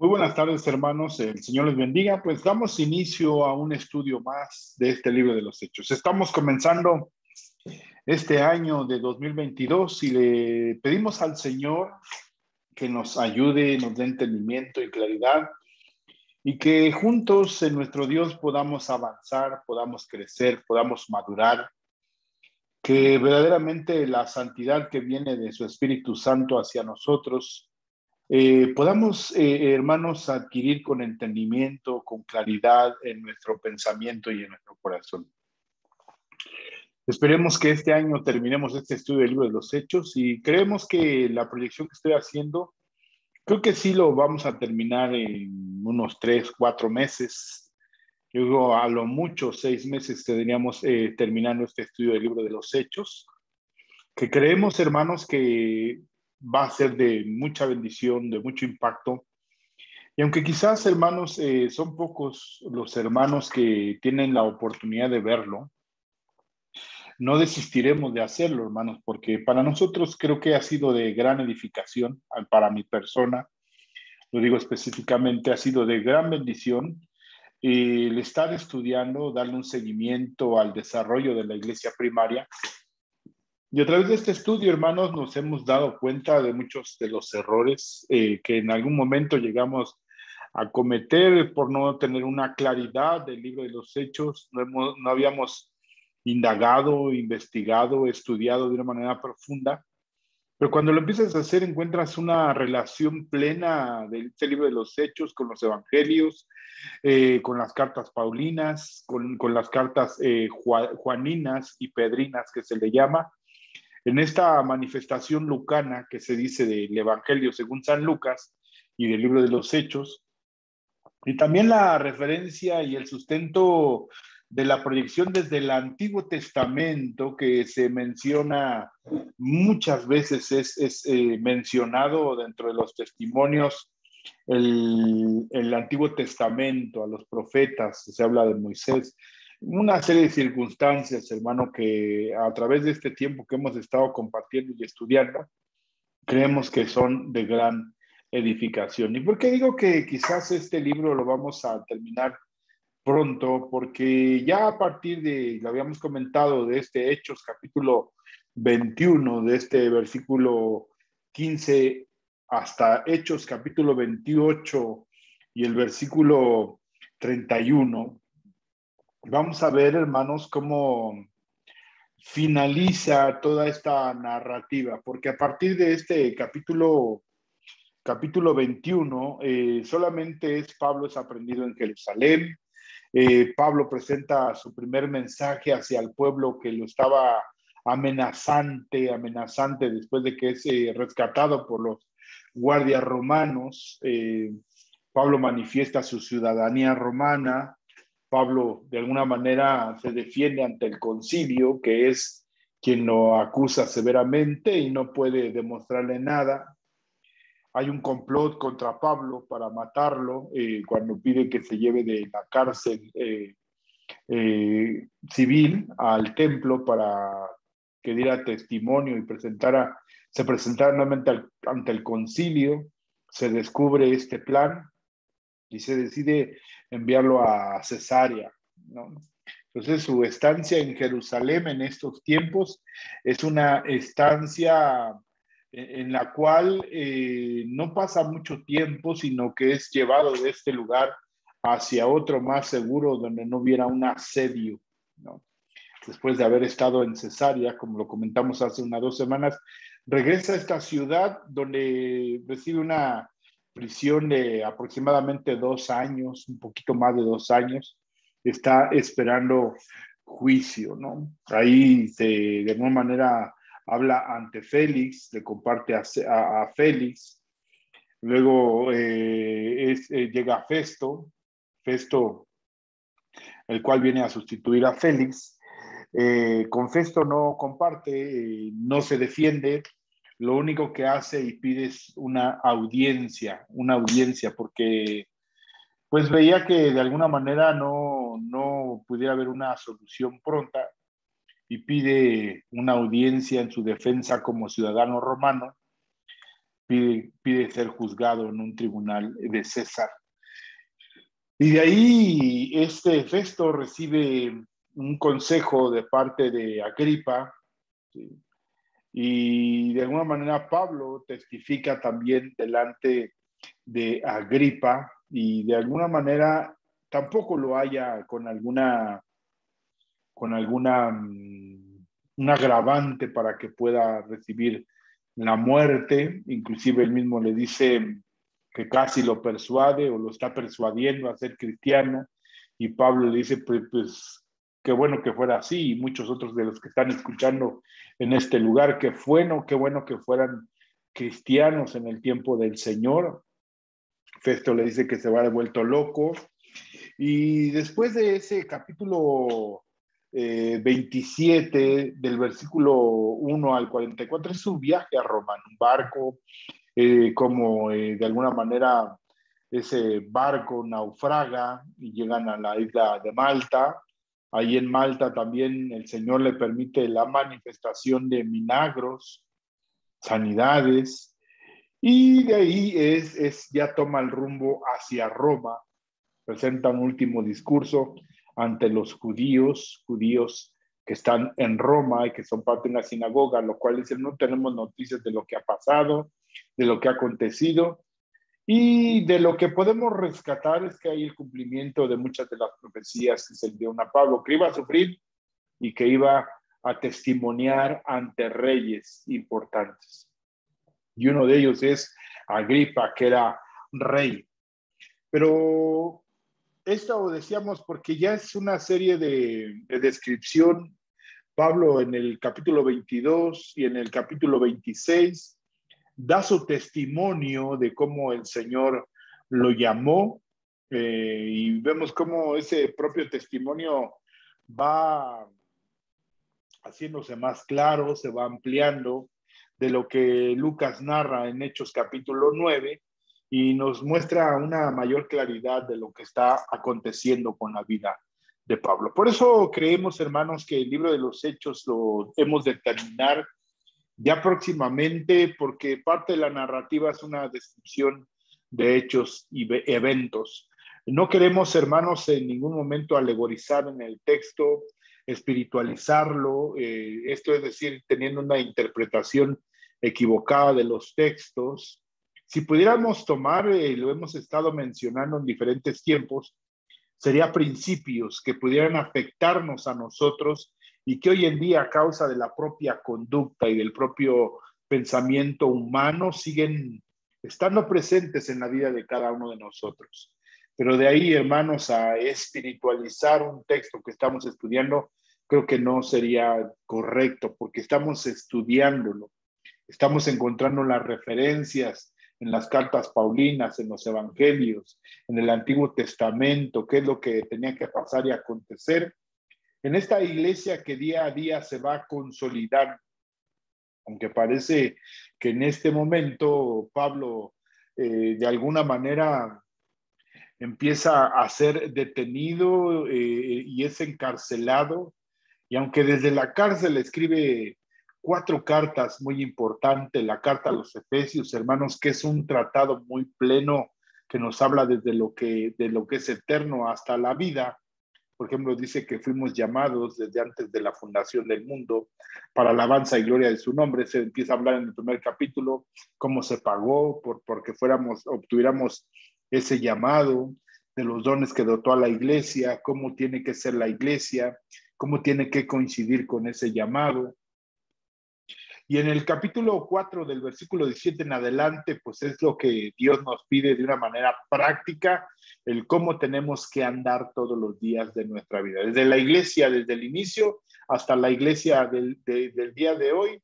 Muy buenas tardes, hermanos. El Señor les bendiga. Pues damos inicio a un estudio más de este libro de los Hechos. Estamos comenzando este año de 2022 y le pedimos al Señor que nos ayude, nos dé entendimiento y claridad y que juntos en nuestro Dios podamos avanzar, podamos crecer, podamos madurar, que verdaderamente la santidad que viene de su Espíritu Santo hacia nosotros podamos, hermanos, adquirir con entendimiento, con claridad en nuestro pensamiento y en nuestro corazón. Esperemos que este año terminemos este estudio del libro de los Hechos y creemos que la proyección que estoy haciendo, creo que sí lo vamos a terminar en unos 3, 4 meses. Yo digo, a lo mucho 6 meses tendríamos terminando este estudio del libro de los Hechos, que creemos, hermanos, que va a ser de mucha bendición, de mucho impacto. Y aunque quizás, hermanos, son pocos los hermanos que tienen la oportunidad de verlo, no desistiremos de hacerlo, hermanos, porque para nosotros creo que ha sido de gran edificación, para mi persona, lo digo específicamente, ha sido de gran bendición el estar estudiando, darle un seguimiento al desarrollo de la iglesia primaria. Y a través de este estudio, hermanos, nos hemos dado cuenta de muchos de los errores que en algún momento llegamos a cometer por no tener una claridad del libro de los Hechos. No habíamos indagado, investigado, estudiado de una manera profunda. Pero cuando lo empiezas a hacer, encuentras una relación plena de este libro de los Hechos con los evangelios, con las cartas paulinas, con las cartas juaninas y pedrinas que se le llama. En esta manifestación lucana que se dice del Evangelio según San Lucas y del libro de los Hechos, y también la referencia y el sustento de la proyección desde el Antiguo Testamento que se menciona muchas veces, es mencionado dentro de los testimonios el Antiguo Testamento, a los profetas, se habla de Moisés, una serie de circunstancias, hermano, que a través de este tiempo que hemos estado compartiendo y estudiando, creemos que son de gran edificación. ¿Y por qué digo que quizás este libro lo vamos a terminar pronto? Porque ya a partir de, lo habíamos comentado, de este Hechos capítulo 21, de este versículo 15 hasta Hechos capítulo 28 y el versículo 31, vamos a ver, hermanos, cómo finaliza toda esta narrativa, porque a partir de este capítulo 21, solamente es Pablo es aprendido en Jerusalén. Pablo presenta su primer mensaje hacia el pueblo que lo estaba amenazante después de que es rescatado por los guardias romanos. Pablo manifiesta su ciudadanía romana. Pablo de alguna manera se defiende ante el concilio, que es quien lo acusa severamente y no puede demostrarle nada. Hay un complot contra Pablo para matarlo cuando pide que se lleve de la cárcel civil al templo para que diera testimonio y se presentara nuevamente ante el concilio. Se descubre este plan y se decide enviarlo a Cesarea, ¿no? Entonces su estancia en Jerusalén en estos tiempos es una estancia en la cual no pasa mucho tiempo, sino que es llevado de este lugar hacia otro más seguro donde no hubiera un asedio, ¿no? Después de haber estado en Cesarea, como lo comentamos hace unas 2 semanas, regresa a esta ciudad donde recibe una prisión de aproximadamente 2 años, un poquito más de 2 años. Está esperando juicio, ¿no? Ahí de alguna manera habla ante Félix, le comparte a Félix. Luego llega Festo, el cual viene a sustituir a Félix. Con Festo no comparte, no se defiende, lo único que hace y pide es una audiencia, porque pues veía que de alguna manera no pudiera haber una solución pronta y pide una audiencia en su defensa como ciudadano romano, pide ser juzgado en un tribunal de César. Y de ahí Festo recibe un consejo de parte de Agripa, ¿sí? Y de alguna manera Pablo testifica también delante de Agripa y de alguna manera tampoco lo haya con un agravante para que pueda recibir la muerte. Inclusive él mismo le dice que casi lo persuade o lo está persuadiendo a ser cristiano, y Pablo le dice, pues qué bueno que fuera así, y muchos otros de los que están escuchando en este lugar, qué bueno que fueran cristianos en el tiempo del Señor. Festo le dice que se va de vuelto loco, y después de ese capítulo 27, del versículo 1 al 44, es su viaje a Roma en un barco, como de alguna manera ese barco naufraga y llegan a la isla de Malta. Ahí en Malta también el Señor le permite la manifestación de milagros, sanidades, y de ahí ya toma el rumbo hacia Roma, presenta un último discurso ante los judíos que están en Roma y que son parte de una sinagoga, lo cual dice, no tenemos noticias de lo que ha pasado, de lo que ha acontecido, y de lo que podemos rescatar es que hay el cumplimiento de muchas de las profecías que se dio a Pablo, que iba a sufrir y que iba a testimoniar ante reyes importantes. Y uno de ellos es Agripa, que era rey. Pero esto decíamos porque ya es una serie de descripción. Pablo en el capítulo 22 y en el capítulo 26 da su testimonio de cómo el Señor lo llamó, y vemos cómo ese propio testimonio va haciéndose más claro, se va ampliando de lo que Lucas narra en Hechos capítulo 9 y nos muestra una mayor claridad de lo que está aconteciendo con la vida de Pablo. Por eso creemos, hermanos, que el libro de los Hechos lo hemos de terminar ya próximamente, porque parte de la narrativa es una descripción de hechos y eventos. No queremos, hermanos, en ningún momento alegorizar en el texto, espiritualizarlo, esto es decir, teniendo una interpretación equivocada de los textos. Si pudiéramos tomar, lo hemos estado mencionando en diferentes tiempos, sería principios que pudieran afectarnos a nosotros y que hoy en día a causa de la propia conducta y del propio pensamiento humano siguen estando presentes en la vida de cada uno de nosotros. Pero de ahí, hermanos, a espiritualizar un texto que estamos estudiando, creo que no sería correcto, porque estamos estudiándolo, estamos encontrando las referencias en las cartas paulinas, en los evangelios, en el Antiguo Testamento, qué es lo que tenía que pasar y acontecer en esta iglesia que día a día se va a consolidar, aunque parece que en este momento Pablo de alguna manera empieza a ser detenido y es encarcelado, y aunque desde la cárcel escribe 4 cartas muy importantes, la carta a los Efesios, hermanos, que es un tratado muy pleno que nos habla desde de lo que es eterno hasta la vida. Por ejemplo, dice que fuimos llamados desde antes de la fundación del mundo para alabanza y gloria de su nombre. Se empieza a hablar en el primer capítulo cómo se pagó porque obtuviéramos ese llamado, de los dones que dotó a la iglesia, cómo tiene que ser la iglesia, cómo tiene que coincidir con ese llamado. Y en el capítulo 4 del versículo 17 en adelante, pues es lo que Dios nos pide de una manera práctica, el cómo tenemos que andar todos los días de nuestra vida. Desde la iglesia, desde el inicio, hasta la iglesia del día de hoy,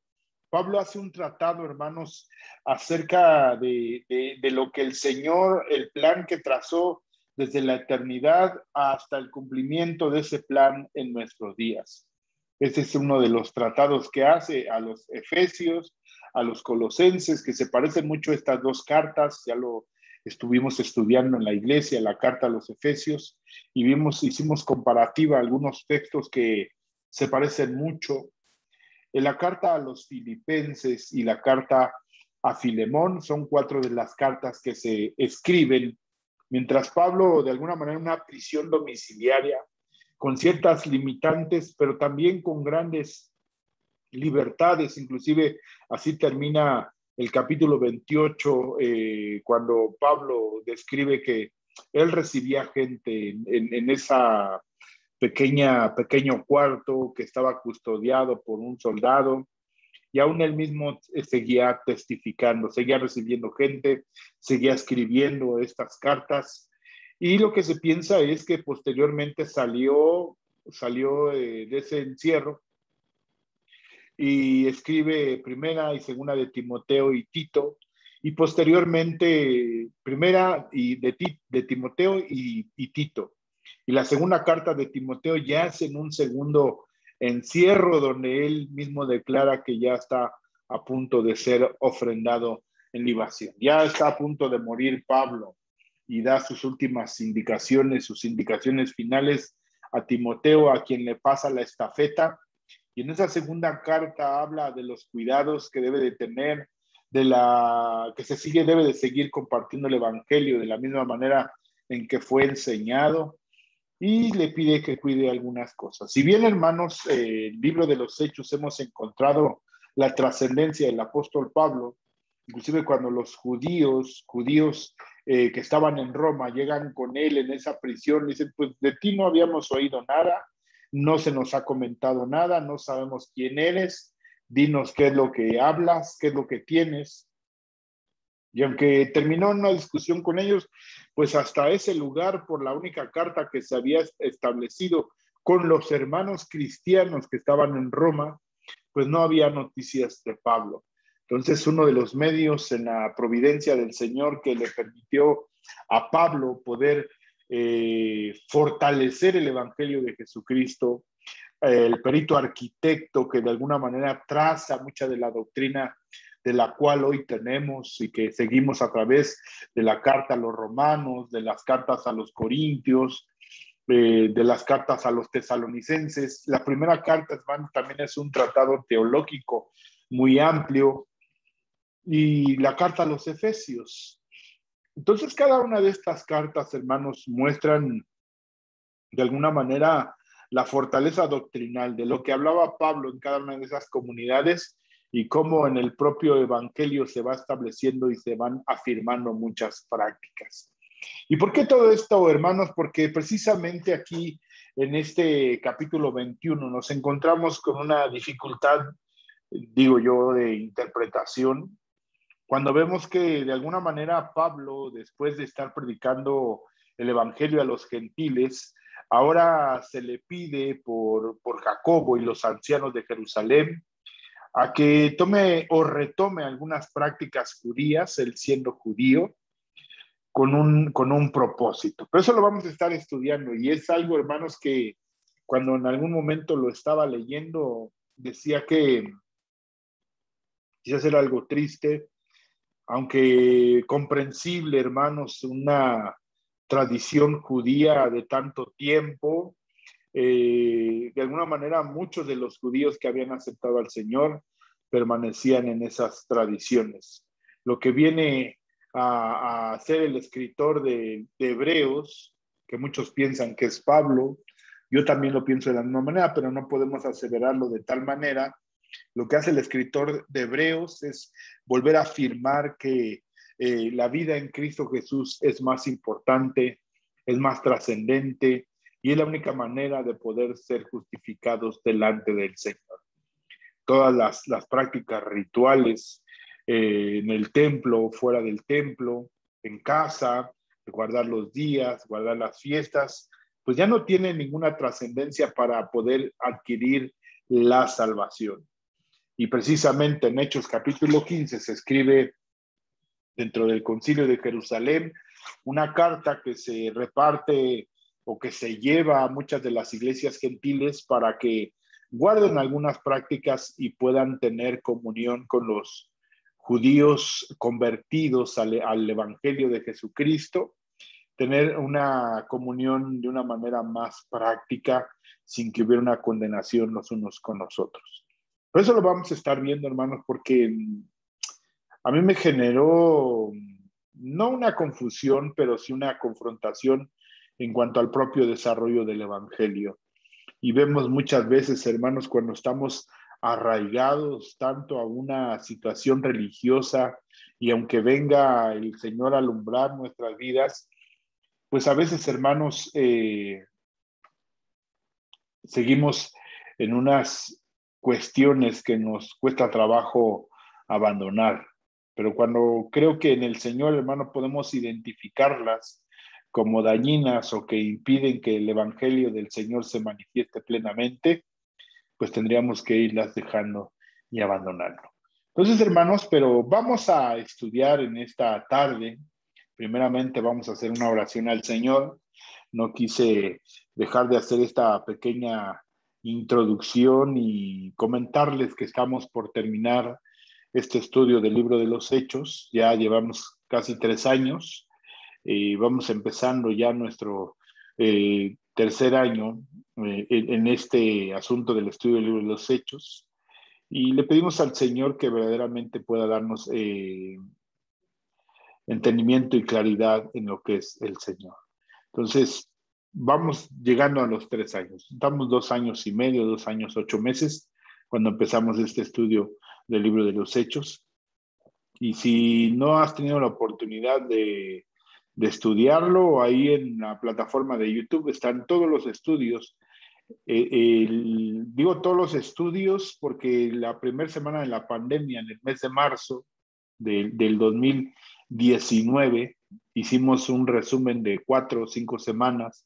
Pablo hace un tratado, hermanos, acerca de lo que el Señor, el plan que trazó desde la eternidad hasta el cumplimiento de ese plan en nuestros días. Ese es uno de los tratados que hace a los Efesios, a los Colosenses, que se parecen mucho a estas 2 cartas. Ya lo estuvimos estudiando en la iglesia, la carta a los Efesios, y hicimos comparativa a algunos textos que se parecen mucho. En la carta a los Filipenses y la carta a Filemón. Son 4 de las cartas que se escriben mientras Pablo, de alguna manera, en una prisión domiciliaria, con ciertas limitantes, pero también con grandes libertades. Inclusive así termina el capítulo 28, cuando Pablo describe que él recibía gente en esa pequeño cuarto que estaba custodiado por un soldado, y aún él mismo seguía testificando, seguía recibiendo gente, seguía escribiendo estas cartas, y lo que se piensa es que posteriormente salió de ese encierro y escribe primera y segunda de Timoteo y Tito, y posteriormente primera de Timoteo y Tito. Y la segunda carta de Timoteo ya es en un segundo encierro, donde él mismo declara que ya está a punto de ser ofrendado en libación. Ya está a punto de morir Pablo, y da sus últimas indicaciones, sus indicaciones finales a Timoteo, a quien le pasa la estafeta. Y en esa segunda carta habla de los cuidados que debe de tener, debe de seguir compartiendo el evangelio de la misma manera en que fue enseñado, y le pide que cuide algunas cosas. Si bien, hermanos, el libro de los Hechos hemos encontrado la trascendencia del apóstol Pablo, inclusive cuando los judíos que estaban en Roma llegan con él en esa prisión, dicen, pues de ti no habíamos oído nada, no se nos ha comentado nada, no sabemos quién eres, dinos qué es lo que hablas, qué es lo que tienes. Y aunque terminó en una discusión con ellos, pues hasta ese lugar, por la única carta que se había establecido con los hermanos cristianos que estaban en Roma, pues no había noticias de Pablo. Entonces, uno de los medios en la providencia del Señor que le permitió a Pablo poder fortalecer el evangelio de Jesucristo, el perito arquitecto que de alguna manera traza mucha de la doctrina de la cual hoy tenemos y que seguimos a través de la carta a los romanos, de las cartas a los corintios, de las cartas a los tesalonicenses. La primera carta, hermano, también es un tratado teológico muy amplio, y la carta a los efesios. Entonces, cada una de estas cartas, hermanos, muestran de alguna manera la fortaleza doctrinal de lo que hablaba Pablo en cada una de esas comunidades, y cómo en el propio evangelio se va estableciendo y se van afirmando muchas prácticas. ¿Y por qué todo esto, hermanos? Porque precisamente aquí en este capítulo 21 nos encontramos con una dificultad, digo yo, de interpretación, cuando vemos que de alguna manera Pablo, después de estar predicando el evangelio a los gentiles, ahora se le pide por Jacobo y los ancianos de Jerusalén a que tome o retome algunas prácticas judías, él siendo judío, con un propósito. Pero eso lo vamos a estar estudiando, y es algo, hermanos, que cuando en algún momento lo estaba leyendo, decía que quizás era algo triste, aunque comprensible, hermanos, una tradición judía de tanto tiempo. De alguna manera, muchos de los judíos que habían aceptado al Señor permanecían en esas tradiciones. Lo que viene a ser el escritor de Hebreos, que muchos piensan que es Pablo, yo también lo pienso de la misma manera, pero no podemos aseverarlo de tal manera. Lo que hace el escritor de Hebreos es volver a afirmar que la vida en Cristo Jesús es más importante, es más trascendente, y es la única manera de poder ser justificados delante del Señor. Todas las prácticas rituales en el templo, fuera del templo, en casa, guardar los días, guardar las fiestas, pues ya no tienen ninguna trascendencia para poder adquirir la salvación. Y precisamente en Hechos capítulo 15 se escribe, dentro del Concilio de Jerusalén, una carta que se reparte o que se lleva a muchas de las iglesias gentiles para que guarden algunas prácticas y puedan tener comunión con los judíos convertidos al Evangelio de Jesucristo, tener una comunión de una manera más práctica, sin que hubiera una condenación los unos con los otros. Por eso lo vamos a estar viendo, hermanos, porque a mí me generó no una confusión, pero sí una confrontación en cuanto al propio desarrollo del Evangelio. Y vemos muchas veces, hermanos, cuando estamos arraigados tanto a una situación religiosa y aunque venga el Señor a alumbrar nuestras vidas, pues a veces, hermanos, seguimos en unas cuestiones que nos cuesta trabajo abandonar. Pero cuando creo que en el Señor, hermano, podemos identificarlas como dañinas o que impiden que el Evangelio del Señor se manifieste plenamente, pues tendríamos que irlas dejando y abandonarlo. Entonces, hermanos, pero vamos a estudiar en esta tarde. Primeramente vamos a hacer una oración al Señor. No quise dejar de hacer esta pequeña introducción y comentarles que estamos por terminar este estudio del libro de los Hechos. Ya llevamos casi 3 años. Vamos empezando ya nuestro tercer año en este asunto del estudio del libro de los Hechos. Y le pedimos al Señor que verdaderamente pueda darnos entendimiento y claridad en lo que es el Señor. Entonces, vamos llegando a los 3 años. Estamos 2 años y medio, 2 años, 8 meses, cuando empezamos este estudio del libro de los Hechos. Y si no has tenido la oportunidad de estudiarlo, ahí en la plataforma de YouTube están todos los estudios. Digo todos los estudios porque la primera semana de la pandemia, en el mes de marzo del 2019, hicimos un resumen de 4 o 5 semanas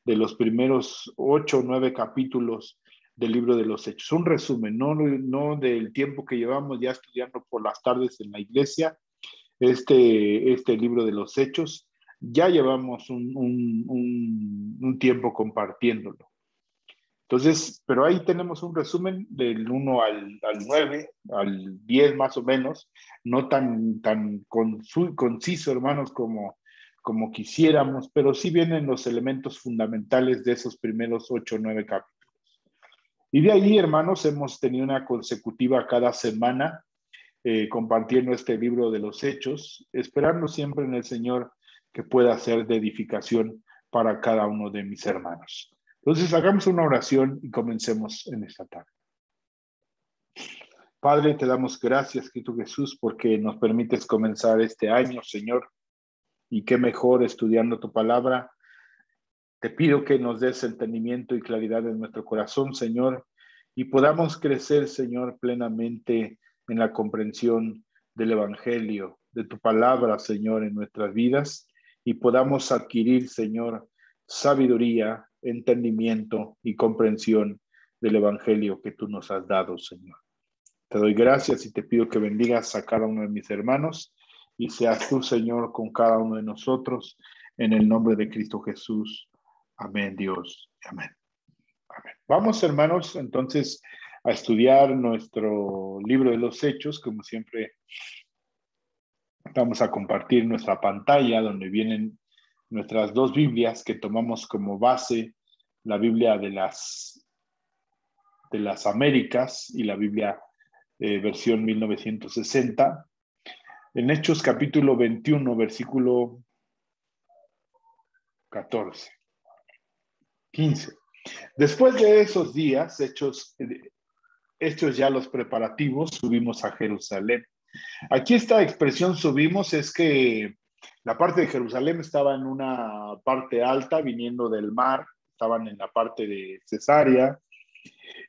de los primeros 8 o 9 capítulos del libro de los Hechos. Un resumen, no del tiempo que llevamos ya estudiando por las tardes en la iglesia, este libro de los Hechos. Ya llevamos un tiempo compartiéndolo. Entonces, pero ahí tenemos un resumen del 1 al 9, al 10 más o menos, no tan conciso, hermanos, como quisiéramos, pero sí vienen los elementos fundamentales de esos primeros 8 o 9 capítulos. Y de ahí, hermanos, hemos tenido una consecutiva cada semana compartiendo este libro de los Hechos, esperando siempre en el Señor que pueda ser de edificación para cada uno de mis hermanos. Entonces, hagamos una oración y comencemos en esta tarde. Padre, te damos gracias, Cristo Jesús, porque nos permites comenzar este año, Señor, y qué mejor estudiando tu palabra. Te pido que nos des entendimiento y claridad en nuestro corazón, Señor, y podamos crecer, Señor, plenamente en la comprensión del Evangelio, de tu palabra, Señor, en nuestras vidas, y podamos adquirir, Señor, sabiduría, entendimiento y comprensión del Evangelio que tú nos has dado, Señor. Te doy gracias y te pido que bendigas a cada uno de mis hermanos y seas tú, Señor, con cada uno de nosotros, en el nombre de Cristo Jesús. Amén, Dios. Amén. Amén. Vamos, hermanos, entonces a estudiar nuestro libro de los Hechos. Como siempre, vamos a compartir nuestra pantalla donde vienen nuestras dos Biblias que tomamos como base, la Biblia de las Américas y la Biblia versión 1960. En Hechos capítulo 21, versículo 14, 15. Después de esos días, hechos ya los preparativos, subimos a Jerusalén. Aquí esta expresión subimos es que la parte de Jerusalén estaba en una parte alta, viniendo del mar, estaban en la parte de Cesarea,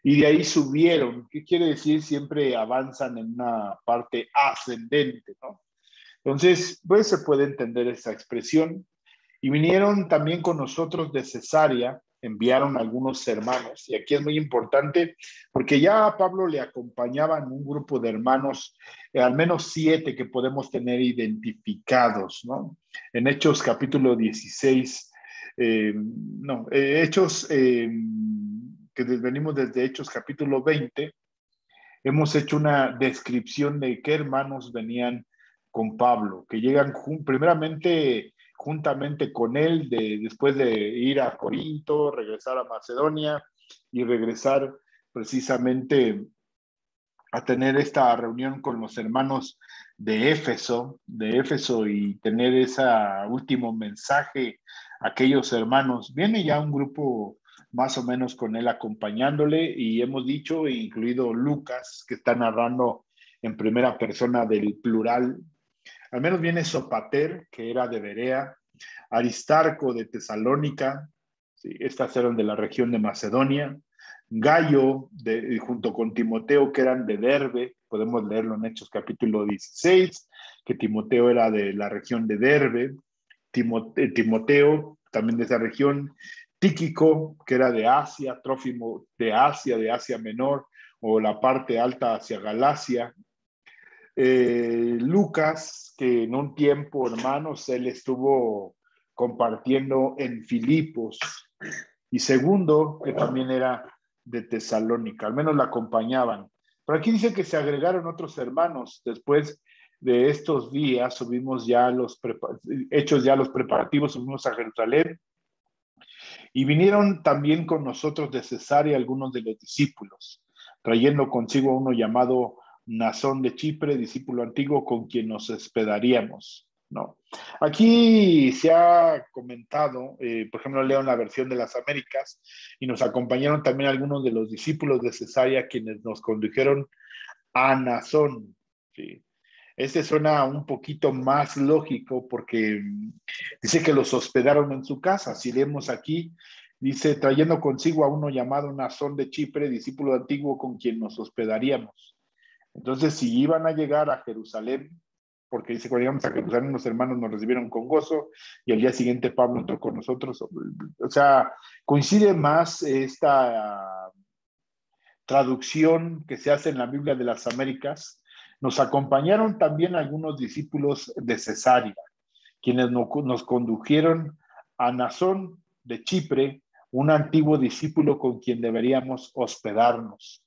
y de ahí subieron. ¿Qué quiere decir? Siempre avanzan en una parte ascendente, ¿no? Entonces, pues se puede entender esa expresión. Y vinieron también con nosotros de Cesarea, enviaron algunos hermanos. Y aquí es muy importante porque ya a Pablo le acompañaban un grupo de hermanos, al menos 7 que podemos tener identificados, ¿no? En Hechos capítulo 16, Hechos, que venimos desde Hechos capítulo 20, hemos hecho una descripción de qué hermanos venían con Pablo, que llegan primeramente juntamente con él después de ir a Corinto, regresar a Macedonia y regresar precisamente a tener esta reunión con los hermanos de Éfeso y tener ese último mensaje a aquellos hermanos. Viene ya un grupo más o menos con él acompañándole y hemos dicho, incluido Lucas, que está narrando en primera persona del plural. Al menos viene Sopater, que era de Berea, Aristarco de Tesalónica, ¿sí? Estas eran de la región de Macedonia, Gallo, junto con Timoteo, que eran de Derbe, podemos leerlo en Hechos capítulo 16, que Timoteo era de la región de Derbe, Timoteo, también de esa región, Tíquico, que era de Asia, Trófimo de Asia Menor, o la parte alta hacia Galacia, Lucas, que en un tiempo, hermanos, él estuvo compartiendo en Filipos, y Segundo, que también era de Tesalónica, al menos la acompañaban. Pero aquí dice que se agregaron otros hermanos. Después de estos días, subimos ya hechos ya los preparativos, subimos a Jerusalén, y vinieron también con nosotros de Cesarea algunos de los discípulos, trayendo consigo a uno llamado Nazón de Chipre, discípulo antiguo con quien nos hospedaríamos, ¿no? Aquí se ha comentado, por ejemplo, leo en la versión de las Américas, y nos acompañaron también algunos de los discípulos de Cesarea quienes nos condujeron a Nazón, ¿sí? Este suena un poquito más lógico porque dice que los hospedaron en su casa. Si leemos aquí, dice, trayendo consigo a uno llamado Nazón de Chipre, discípulo antiguo con quien nos hospedaríamos. Entonces, si iban a llegar a Jerusalén, porque dice, cuando llegamos a Jerusalén, los hermanos nos recibieron con gozo y al día siguiente Pablo entró con nosotros. O sea, coincide más esta traducción que se hace en la Biblia de las Américas. Nos acompañaron también algunos discípulos de Cesarea, quienes nos condujeron a Nazón de Chipre, un antiguo discípulo con quien deberíamos hospedarnos.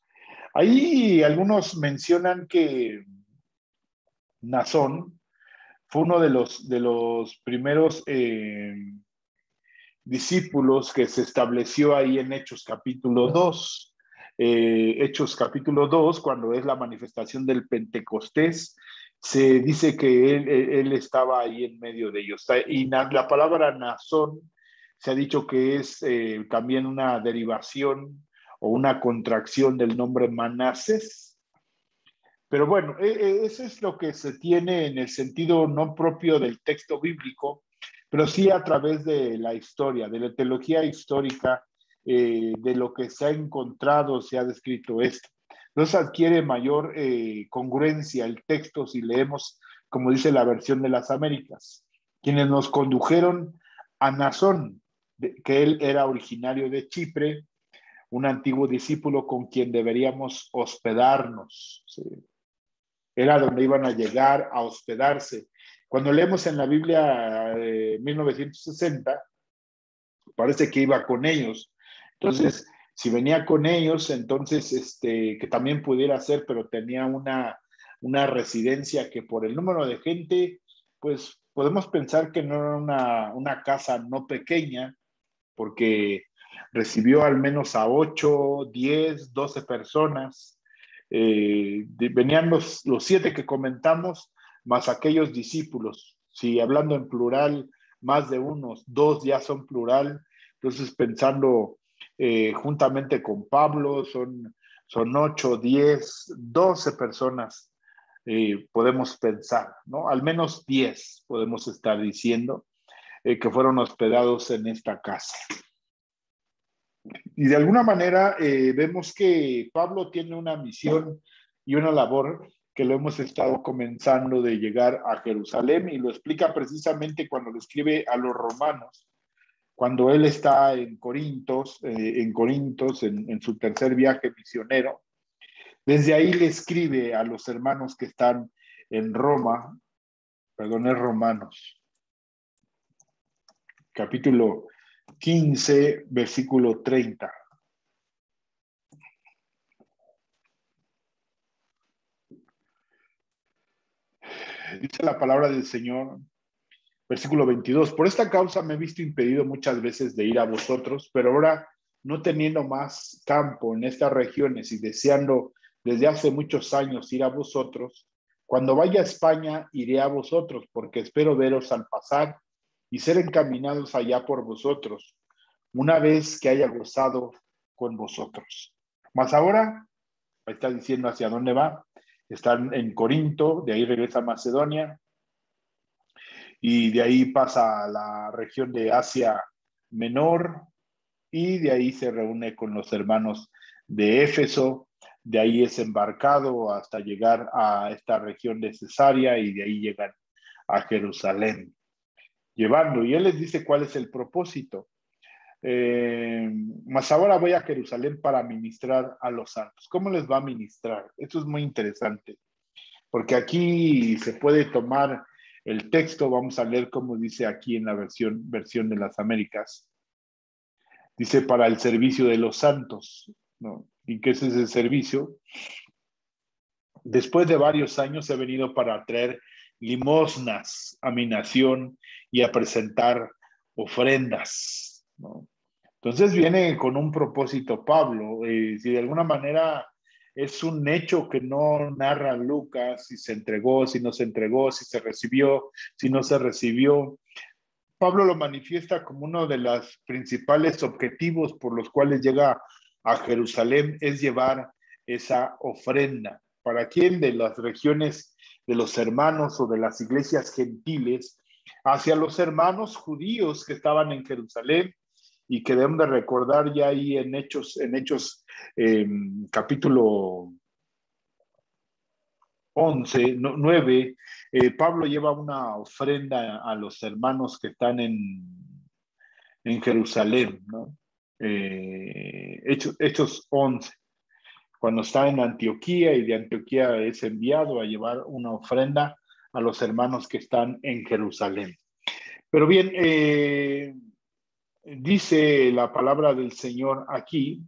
Ahí algunos mencionan que Nazón fue uno de los primeros discípulos que se estableció ahí en Hechos capítulo 2. Hechos capítulo 2, cuando es la manifestación del Pentecostés, se dice que él estaba ahí en medio de ellos. Y la palabra Nazón se ha dicho que es también una derivación o una contracción del nombre Manases. Pero bueno, eso es lo que se tiene en el sentido no propio del texto bíblico, pero sí a través de la historia, de la teología histórica, de lo que se ha encontrado, se ha descrito esto. Entonces adquiere mayor congruencia el texto si leemos, como dice la versión de las Américas, quienes nos condujeron a Nazón, que él era originario de Chipre, un antiguo discípulo con quien deberíamos hospedarnos, ¿sí? Era donde iban a llegar a hospedarse. Cuando leemos en la Biblia 1960, parece que iba con ellos. Entonces, si venía con ellos, entonces, que también pudiera ser, pero tenía una residencia que por el número de gente, pues podemos pensar que no era una casa no pequeña, porque recibió al menos a 8, 10, 12 personas. Venían los 7 que comentamos, más aquellos discípulos. Si hablando en plural, más de unos, 2 ya son plural. Entonces, pensando juntamente con Pablo, son 8, 10, 12 personas, podemos pensar, ¿no? Al menos 10 podemos estar diciendo que fueron hospedados en esta casa. Y de alguna manera vemos que Pablo tiene una misión y una labor que lo hemos estado comenzando de llegar a Jerusalén, y lo explica precisamente cuando le escribe a los romanos, cuando él está en Corintos, en su tercer viaje misionero. Desde ahí le escribe a los hermanos que están en Roma, perdón, es Romanos, capítulo 15, versículo 30. Dice la palabra del Señor, versículo 22, por esta causa me he visto impedido muchas veces de ir a vosotros, pero ahora no teniendo más campo en estas regiones y deseando desde hace muchos años ir a vosotros. Cuando vaya a España, iré a vosotros, porque espero veros al pasar y ser encaminados allá por vosotros, una vez que haya gozado con vosotros. Mas ahora, está diciendo hacia dónde va. Están en Corinto, de ahí regresa a Macedonia, y de ahí pasa a la región de Asia Menor, y de ahí se reúne con los hermanos de Éfeso, de ahí es embarcado hasta llegar a esta región de Cesarea, y de ahí llegan a Jerusalén, llevando, y él les dice cuál es el propósito. Mas ahora voy a Jerusalén para ministrar a los santos. ¿Cómo les va a ministrar? Esto es muy interesante, porque aquí se puede tomar el texto. Vamos a leer cómo dice aquí en la versión de las Américas. Dice, para el servicio de los santos, ¿no? ¿Y qué es ese servicio? Después de varios años he venido para traer limosnas a mi nación y a presentar ofrendas, ¿no? Entonces viene con un propósito Pablo. Si de alguna manera es un hecho que no narra Lucas, si se entregó, si no se entregó, si se recibió, si no se recibió, Pablo lo manifiesta como uno de los principales objetivos por los cuales llega a Jerusalén, es llevar esa ofrenda. ¿Para quién? De las regiones de los hermanos o de las iglesias gentiles hacia los hermanos judíos que estaban en Jerusalén, y que debemos de recordar ya ahí en Hechos capítulo 11, 9, Pablo lleva una ofrenda a los hermanos que están en Jerusalén, ¿no? Hechos 11, cuando está en Antioquía, y de Antioquía es enviado a llevar una ofrenda a los hermanos que están en Jerusalén. Pero bien, dice la palabra del Señor aquí,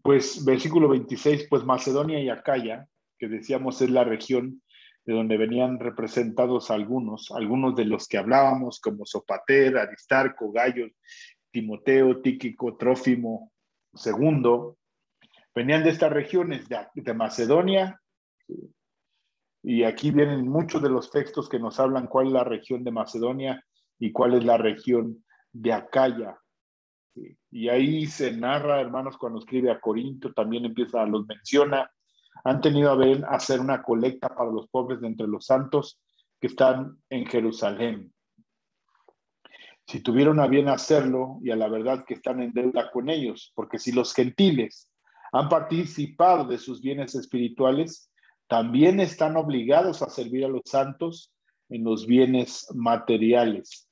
pues versículo 26, pues Macedonia y Acaya, que decíamos es la región de donde venían representados algunos de los que hablábamos, como Sopater, Aristarco, Gayo, Timoteo, Tíquico, Trófimo, Segundo, venían de estas regiones de Macedonia, y aquí vienen muchos de los textos que nos hablan cuál es la región de Macedonia y cuál es la región de Acaya. Sí. Y ahí se narra, hermanos, cuando escribe a Corinto, también los menciona. Han tenido a bien hacer una colecta para los pobres de entre los santos que están en Jerusalén. Si tuvieron a bien hacerlo, y a la verdad que están en deuda con ellos, porque si los gentiles han participado de sus bienes espirituales, también están obligados a servir a los santos en los bienes materiales.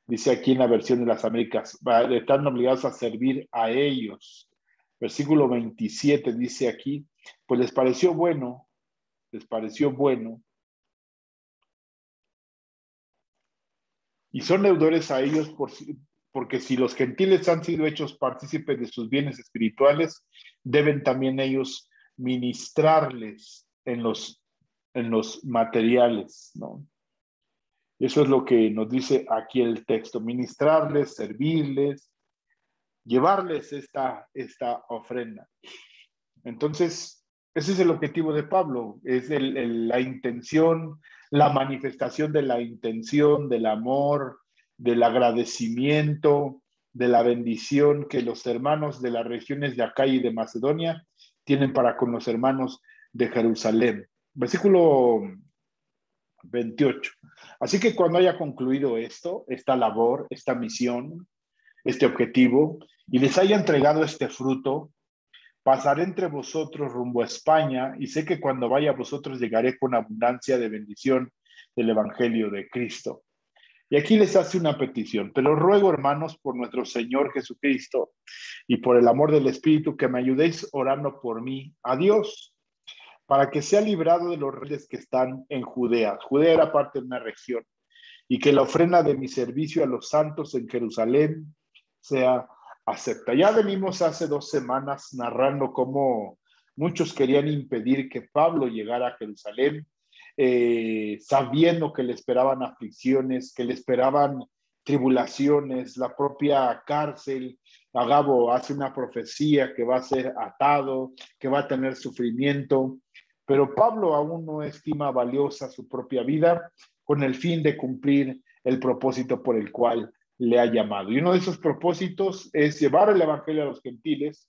Dice aquí en la versión de las Américas, están obligados a servir a ellos. Versículo 27 dice aquí, pues les pareció bueno, y son deudores a ellos porque si los gentiles han sido hechos partícipes de sus bienes espirituales, deben también ellos ministrarles en los materiales, ¿no? Eso es lo que nos dice aquí el texto, ministrarles, servirles, llevarles esta ofrenda. Entonces, ese es el objetivo de Pablo, es la intención, la manifestación de la intención, del amor, del agradecimiento, de la bendición que los hermanos de las regiones de Acaya y de Macedonia tienen para con los hermanos de Jerusalén. Versículo 28. Así que cuando haya concluido esta labor, esta misión, este objetivo, y les haya entregado este fruto, pasaré entre vosotros rumbo a España, y sé que cuando vaya a vosotros llegaré con abundancia de bendición del Evangelio de Cristo. Y aquí les hace una petición, pero ruego, hermanos, por nuestro Señor Jesucristo y por el amor del Espíritu, que me ayudéis orando por mí a Dios, para que sea librado de los reyes que están en Judea. Judea era parte de una región, y que la ofrenda de mi servicio a los santos en Jerusalén sea acepta. Ya venimos hace 2 semanas narrando cómo muchos querían impedir que Pablo llegara a Jerusalén, sabiendo que le esperaban aflicciones, que le esperaban tribulaciones, la propia cárcel, Agabo hace una profecía que va a ser atado, que va a tener sufrimiento, pero Pablo aún no estima valiosa su propia vida con el fin de cumplir el propósito por el cual le ha llamado. Y uno de esos propósitos es llevar el evangelio a los gentiles.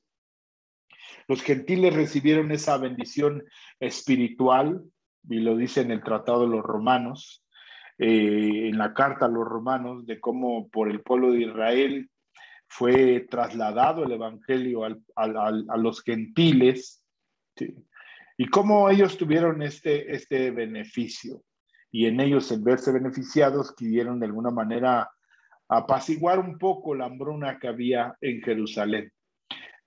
Los gentiles recibieron esa bendición espiritual, y lo dice en el Tratado de los Romanos, en la carta a los romanos, de cómo por el pueblo de Israel fue trasladado el evangelio a los gentiles, ¿sí? Y cómo ellos tuvieron este beneficio. Y en ellos, en verse beneficiados, quisieron de alguna manera apaciguar un poco la hambruna que había en Jerusalén.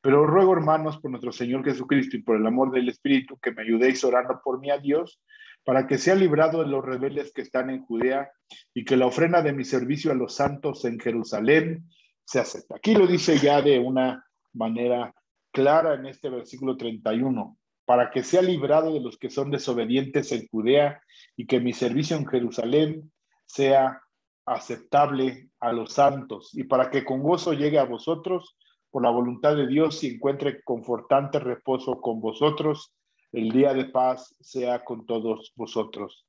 Pero ruego, hermanos, por nuestro Señor Jesucristo y por el amor del Espíritu, que me ayudéis orando por mí a Dios, para que sea librado de los rebeldes que están en Judea y que la ofrenda de mi servicio a los santos en Jerusalén se acepte. Aquí lo dice ya de una manera clara en este versículo 31, para que sea librado de los que son desobedientes en Judea y que mi servicio en Jerusalén sea aceptable a los santos, y para que con gozo llegue a vosotros por la voluntad de Dios y encuentre confortante reposo con vosotros. El día de paz sea con todos vosotros.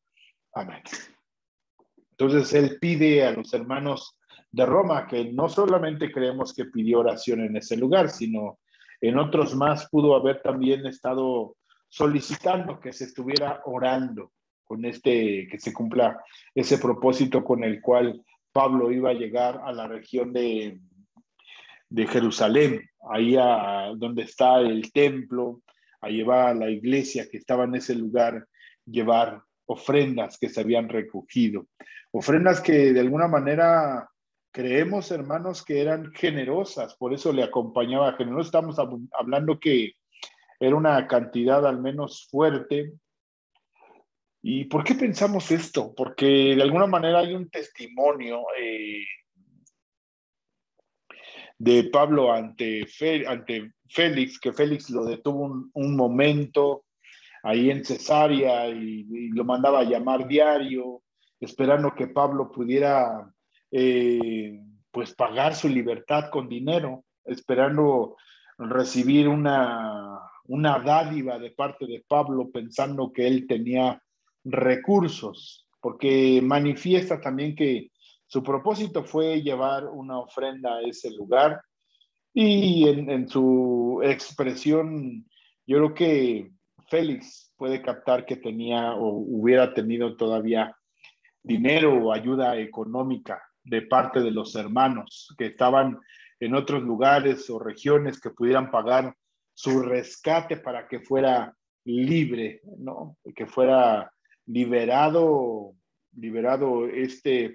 Amén. Entonces él pide a los hermanos de Roma que no solamente creemos que pidió oración en ese lugar, sino en otros más pudo haber también estado solicitando que se estuviera orando con que se cumpla ese propósito con el cual Pablo iba a llegar a la región de Jerusalén, ahí donde está el templo, a llevar a la iglesia que estaba en ese lugar, llevar ofrendas que se habían recogido, ofrendas que de alguna manera creemos, hermanos, que eran generosas, por eso le acompañaba generoso. Estamos hablando que era una cantidad al menos fuerte. ¿Y por qué pensamos esto? Porque de alguna manera hay un testimonio de Pablo ante Félix, que Félix lo detuvo un momento ahí en Cesarea y lo mandaba a llamar diario, esperando que Pablo pudiera pues pagar su libertad con dinero, esperando recibir una dádiva de parte de Pablo, pensando que él tenía recursos, porque manifiesta también que su propósito fue llevar una ofrenda a ese lugar, y en su expresión, yo creo que Félix puede captar que tenía o hubiera tenido todavía dinero o ayuda económica de parte de los hermanos que estaban en otros lugares o regiones que pudieran pagar su rescate para que fuera libre, ¿no? Que fuera liberado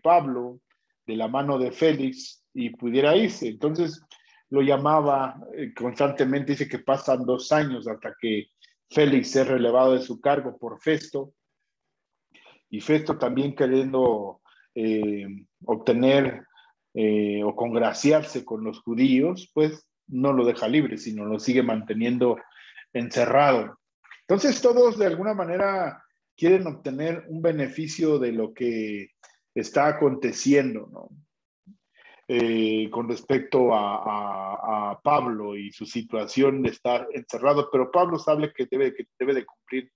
Pablo de la mano de Félix y pudiera irse. Entonces lo llamaba constantemente, dice que pasan 2 años hasta que Félix es relevado de su cargo por Festo, y Festo también queriendo obtener o congraciarse con los judíos, pues no lo deja libre, sino lo sigue manteniendo encerrado. Entonces todos de alguna manera quieren obtener un beneficio de lo que está aconteciendo, ¿no? Con respecto a Pablo y su situación de estar encerrado, pero Pablo sabe que debe de cumplir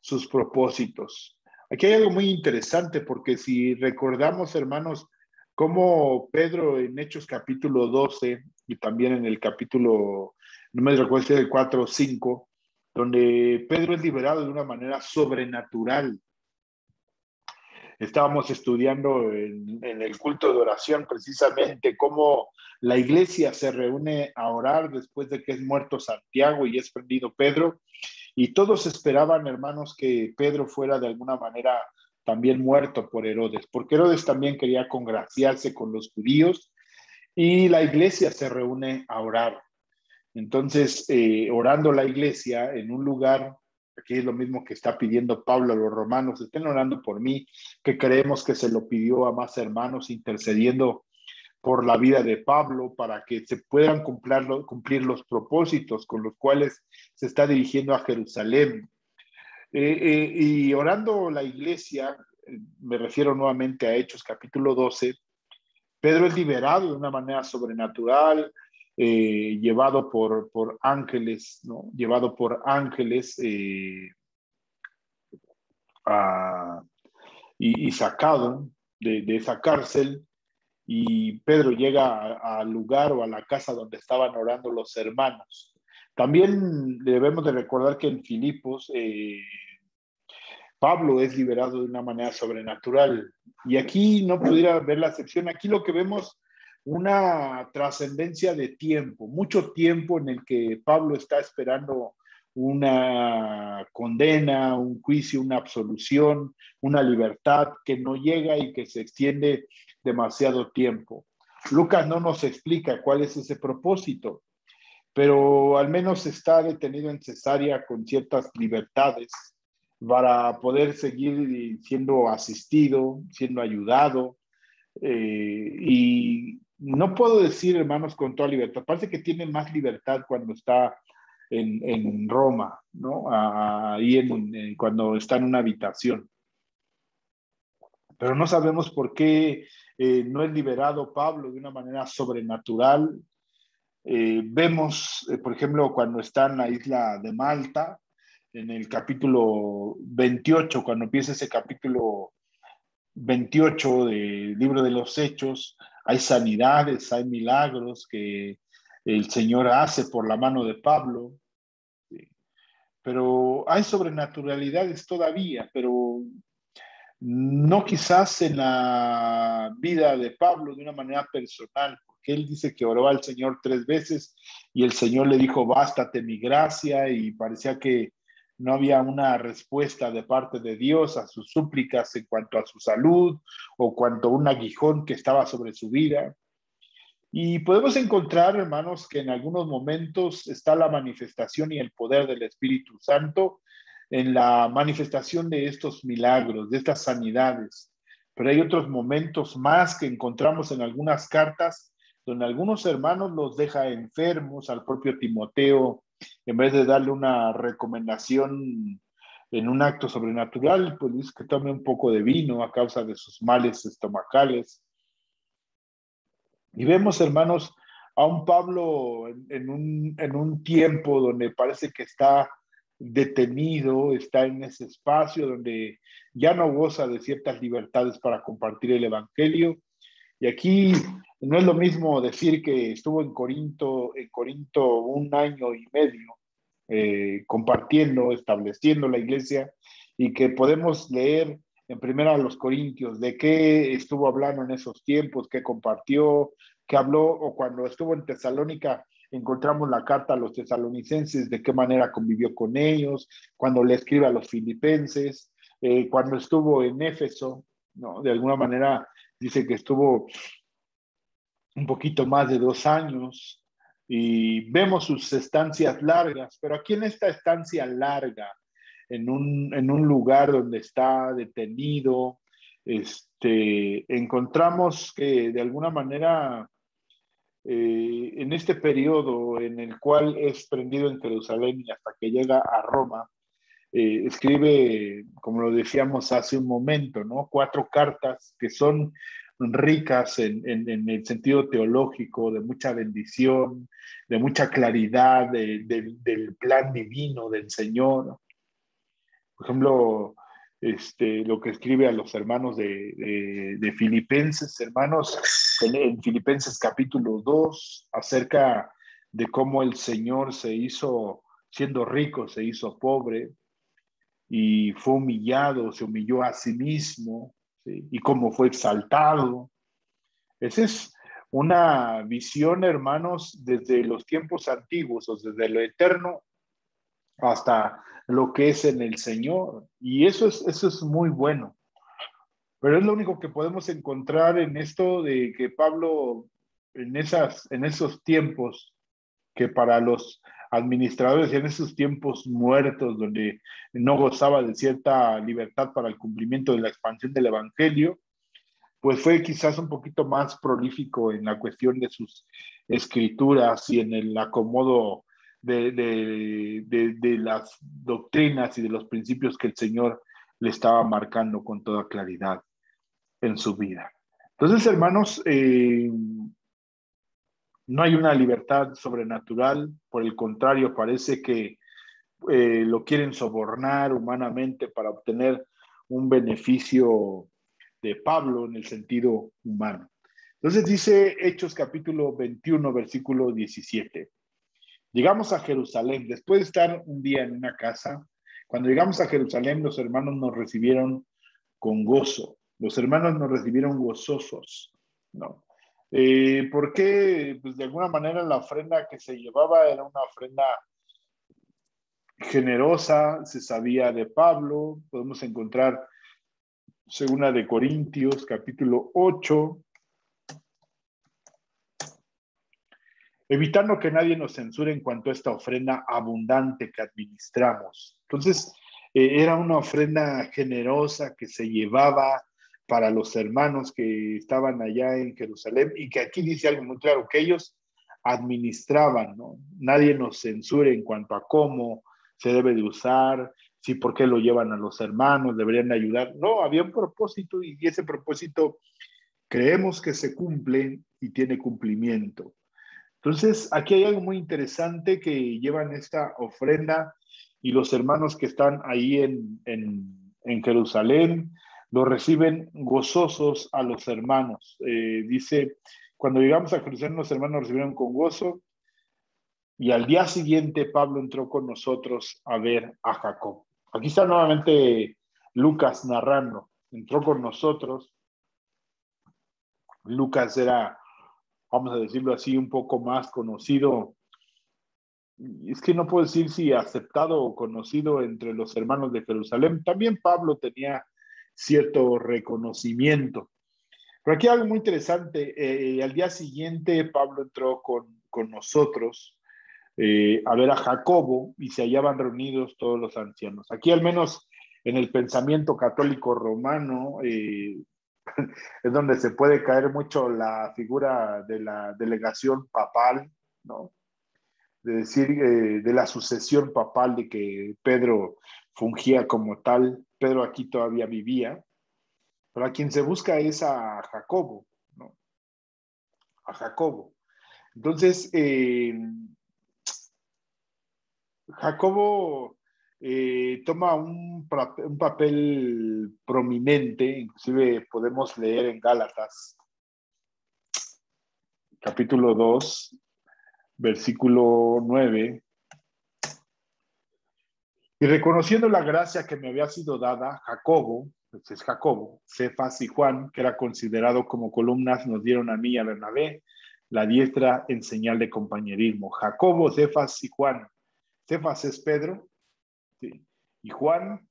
sus propósitos. Aquí hay algo muy interesante, porque si recordamos, hermanos, cómo Pedro en Hechos capítulo 12 y también en el capítulo, no me recuerdo si es el 4 o 5, donde Pedro es liberado de una manera sobrenatural. Estábamos estudiando en el culto de oración precisamente cómo la iglesia se reúne a orar después de que es muerto Santiago y es prendido Pedro, y todos esperaban, hermanos, que Pedro fuera de alguna manera también muerto por Herodes, porque Herodes también quería congraciarse con los judíos, y la iglesia se reúne a orar. Entonces, orando la iglesia en un lugar, aquí es lo mismo que está pidiendo Pablo a los romanos: estén orando por mí, que creemos que se lo pidió a más hermanos, intercediendo por la vida de Pablo, para que se puedan cumplir los propósitos con los cuales se está dirigiendo a Jerusalén. Y orando la iglesia, me refiero nuevamente a Hechos capítulo 12, Pedro es liberado de una manera sobrenatural, llevado por ángeles, ¿no? Llevado por ángeles a, y sacado de esa cárcel. Y Pedro llega al lugar o a la casa donde estaban orando los hermanos. También debemos de recordar que en Filipos Pablo es liberado de una manera sobrenatural. Y aquí no pudiera ver la excepción. Aquí lo que vemos, una trascendencia de tiempo, mucho tiempo en el que Pablo está esperando una condena, un juicio, una absolución, una libertad que no llega y que se extiende demasiado tiempo. Lucas no nos explica cuál es ese propósito, pero al menos está detenido en Cesarea con ciertas libertades para poder seguir siendo asistido, siendo ayudado. Y no puedo decir, hermanos, con toda libertad. Parece que tiene más libertad cuando está en Roma, ¿no? Ahí cuando está en una habitación. Pero no sabemos por qué no es liberado Pablo de una manera sobrenatural. Vemos, por ejemplo, cuando está en la isla de Malta, en el capítulo 28, cuando empieza ese capítulo 28 del libro de los Hechos, hay sanidades, hay milagros que el Señor hace por la mano de Pablo, ¿sí? Pero hay sobrenaturalidades todavía, pero no quizás en la vida de Pablo de una manera personal, porque él dice que oró al Señor 3 veces y el Señor le dijo, bástate mi gracia, y parecía que no había una respuesta de parte de Dios a sus súplicas en cuanto a su salud o cuanto a un aguijón que estaba sobre su vida. Y podemos encontrar, hermanos, que en algunos momentos está la manifestación y el poder del Espíritu Santo en la manifestación de estos milagros, de estas sanidades. Pero hay otros momentos más que encontramos en algunas cartas donde algunos hermanos los deja enfermos al propio Timoteo, en vez de darle una recomendación en un acto sobrenatural, pues dice que tome un poco de vino a causa de sus males estomacales. Y vemos, hermanos, a un Pablo en un tiempo donde parece que está detenido, está en ese espacio donde ya no goza de ciertas libertades para compartir el Evangelio. Y aquí no es lo mismo decir que estuvo en Corinto 1 año y medio compartiendo, estableciendo la iglesia, y que podemos leer en primera a los Corintios de qué estuvo hablando en esos tiempos, qué compartió, qué habló, o cuando estuvo en Tesalónica encontramos la carta a los tesalonicenses, de qué manera convivió con ellos, cuando le escribe a los filipenses, cuando estuvo en Éfeso, ¿no? De alguna manera dice que estuvo un poquito más de 2 años, y vemos sus estancias largas, pero aquí en esta estancia larga, en un lugar donde está detenido, encontramos que de alguna manera en este periodo en el cual es prendido en Jerusalén y hasta que llega a Roma, escribe, como lo decíamos hace un momento, ¿no? 4 cartas que son ricas en el sentido teológico, de mucha bendición, de mucha claridad del plan divino del Señor. Por ejemplo, lo que escribe a los hermanos de Filipenses, hermanos, en Filipenses capítulo 2, acerca de cómo el Señor se hizo, siendo rico, se hizo pobre y fue humillado, se humilló a sí mismo, ¿sí? Y cómo fue exaltado. Esa es una visión, hermanos, desde los tiempos antiguos, o desde lo eterno hasta lo que es en el Señor. Y eso es muy bueno. Pero es lo único que podemos encontrar en esto de que Pablo, en esos tiempos, que para los administradores en esos tiempos muertos, donde no gozaba de cierta libertad para el cumplimiento de la expansión del Evangelio, pues fue quizás un poquito más prolífico en la cuestión de sus escrituras y en el acomodo de las doctrinas y de los principios que el Señor le estaba marcando con toda claridad en su vida. Entonces, hermanos, No hay una libertad sobrenatural, por el contrario, parece que lo quieren sobornar humanamente para obtener un beneficio de Pablo en el sentido humano. Entonces dice Hechos capítulo 21, versículo 17. Llegamos a Jerusalén, después de estar un día en una casa, cuando llegamos a Jerusalén, los hermanos nos recibieron con gozo. Los hermanos nos recibieron gozosos, ¿no? ¿Por qué? Pues de alguna manera la ofrenda que se llevaba era una ofrenda generosa, se sabía de Pablo, podemos encontrar segunda de Corintios, capítulo 8, evitando que nadie nos censure en cuanto a esta ofrenda abundante que administramos. Entonces, era una ofrenda generosa que se llevaba para los hermanos que estaban allá en Jerusalén y que aquí dice algo muy claro, que ellos administraban, ¿no? Nadie nos censure en cuanto a cómo se debe de usar, si por qué lo llevan a los hermanos, deberían ayudar. No, había un propósito y ese propósito creemos que se cumple y tiene cumplimiento. Entonces, aquí hay algo muy interesante que llevan esta ofrenda y los hermanos que están ahí en Jerusalén lo reciben gozosos a los hermanos. Dice, cuando llegamos a Jerusalén, los hermanos recibieron con gozo y al día siguiente Pablo entró con nosotros a ver a Jacob. Aquí está nuevamente Lucas narrando. Entró con nosotros. Lucas era, vamos a decirlo así, un poco más conocido. Es que no puedo decir si aceptado o conocido entre los hermanos de Jerusalén. También Pablo tenía cierto reconocimiento. Pero aquí algo muy interesante. Al día siguiente Pablo entró con nosotros a ver a Jacobo y se hallaban reunidos todos los ancianos. Aquí al menos en el pensamiento católico romano es donde se puede caer mucho la figura de la delegación papal, ¿no? De decir de la sucesión papal, de que Pedro fungía como tal. Pedro aquí todavía vivía, pero a quien se busca es a Jacobo, ¿no? A Jacobo. Entonces, Jacobo toma un papel prominente, inclusive podemos leer en Gálatas, capítulo 2, versículo 9. Y reconociendo la gracia que me había sido dada, Jacobo, pues es Jacobo, Cefas y Juan, que era considerado como columnas, nos dieron a mí y a Bernabé la diestra en señal de compañerismo. Jacobo, Cefas y Juan. Cefas es Pedro, ¿sí? Y Juan,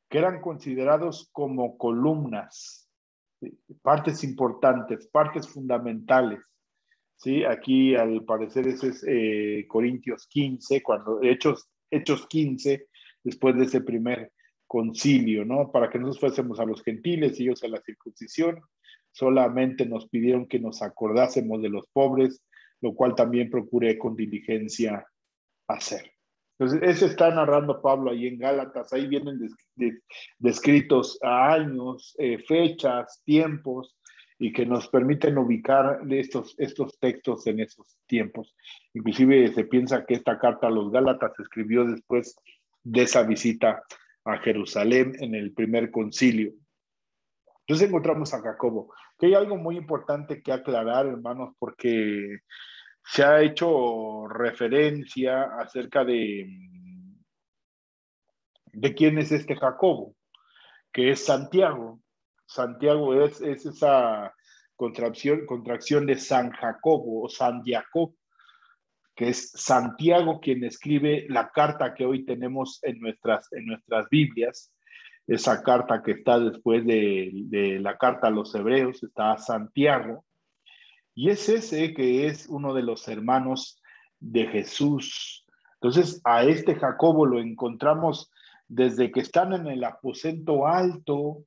que eran considerados como columnas, ¿sí? Partes importantes, partes fundamentales. ¿Sí? Aquí al parecer ese es Corintios 15, cuando Hechos 15, después de ese primer concilio, ¿no? Para que nosotros fuésemos a los gentiles y ellos a la circuncisión, solamente nos pidieron que nos acordásemos de los pobres, lo cual también procuré con diligencia hacer. Entonces, eso está narrando Pablo ahí en Gálatas, ahí vienen descritos años, fechas, tiempos, y que nos permiten ubicar estos textos en esos tiempos. Inclusive se piensa que esta carta a los Gálatas se escribió después de esa visita a Jerusalén en el primer concilio. Entonces encontramos a Jacobo, que hay algo muy importante que aclarar, hermanos, porque se ha hecho referencia acerca de quién es este Jacobo, que es Santiago. Santiago es esa contracción de San Jacobo o San Jacob, que es Santiago quien escribe la carta que hoy tenemos en nuestras Biblias, esa carta que está después de la carta a los hebreos, está Santiago, y es ese que es uno de los hermanos de Jesús. Entonces, a este Jacobo lo encontramos desde que están en el aposento alto,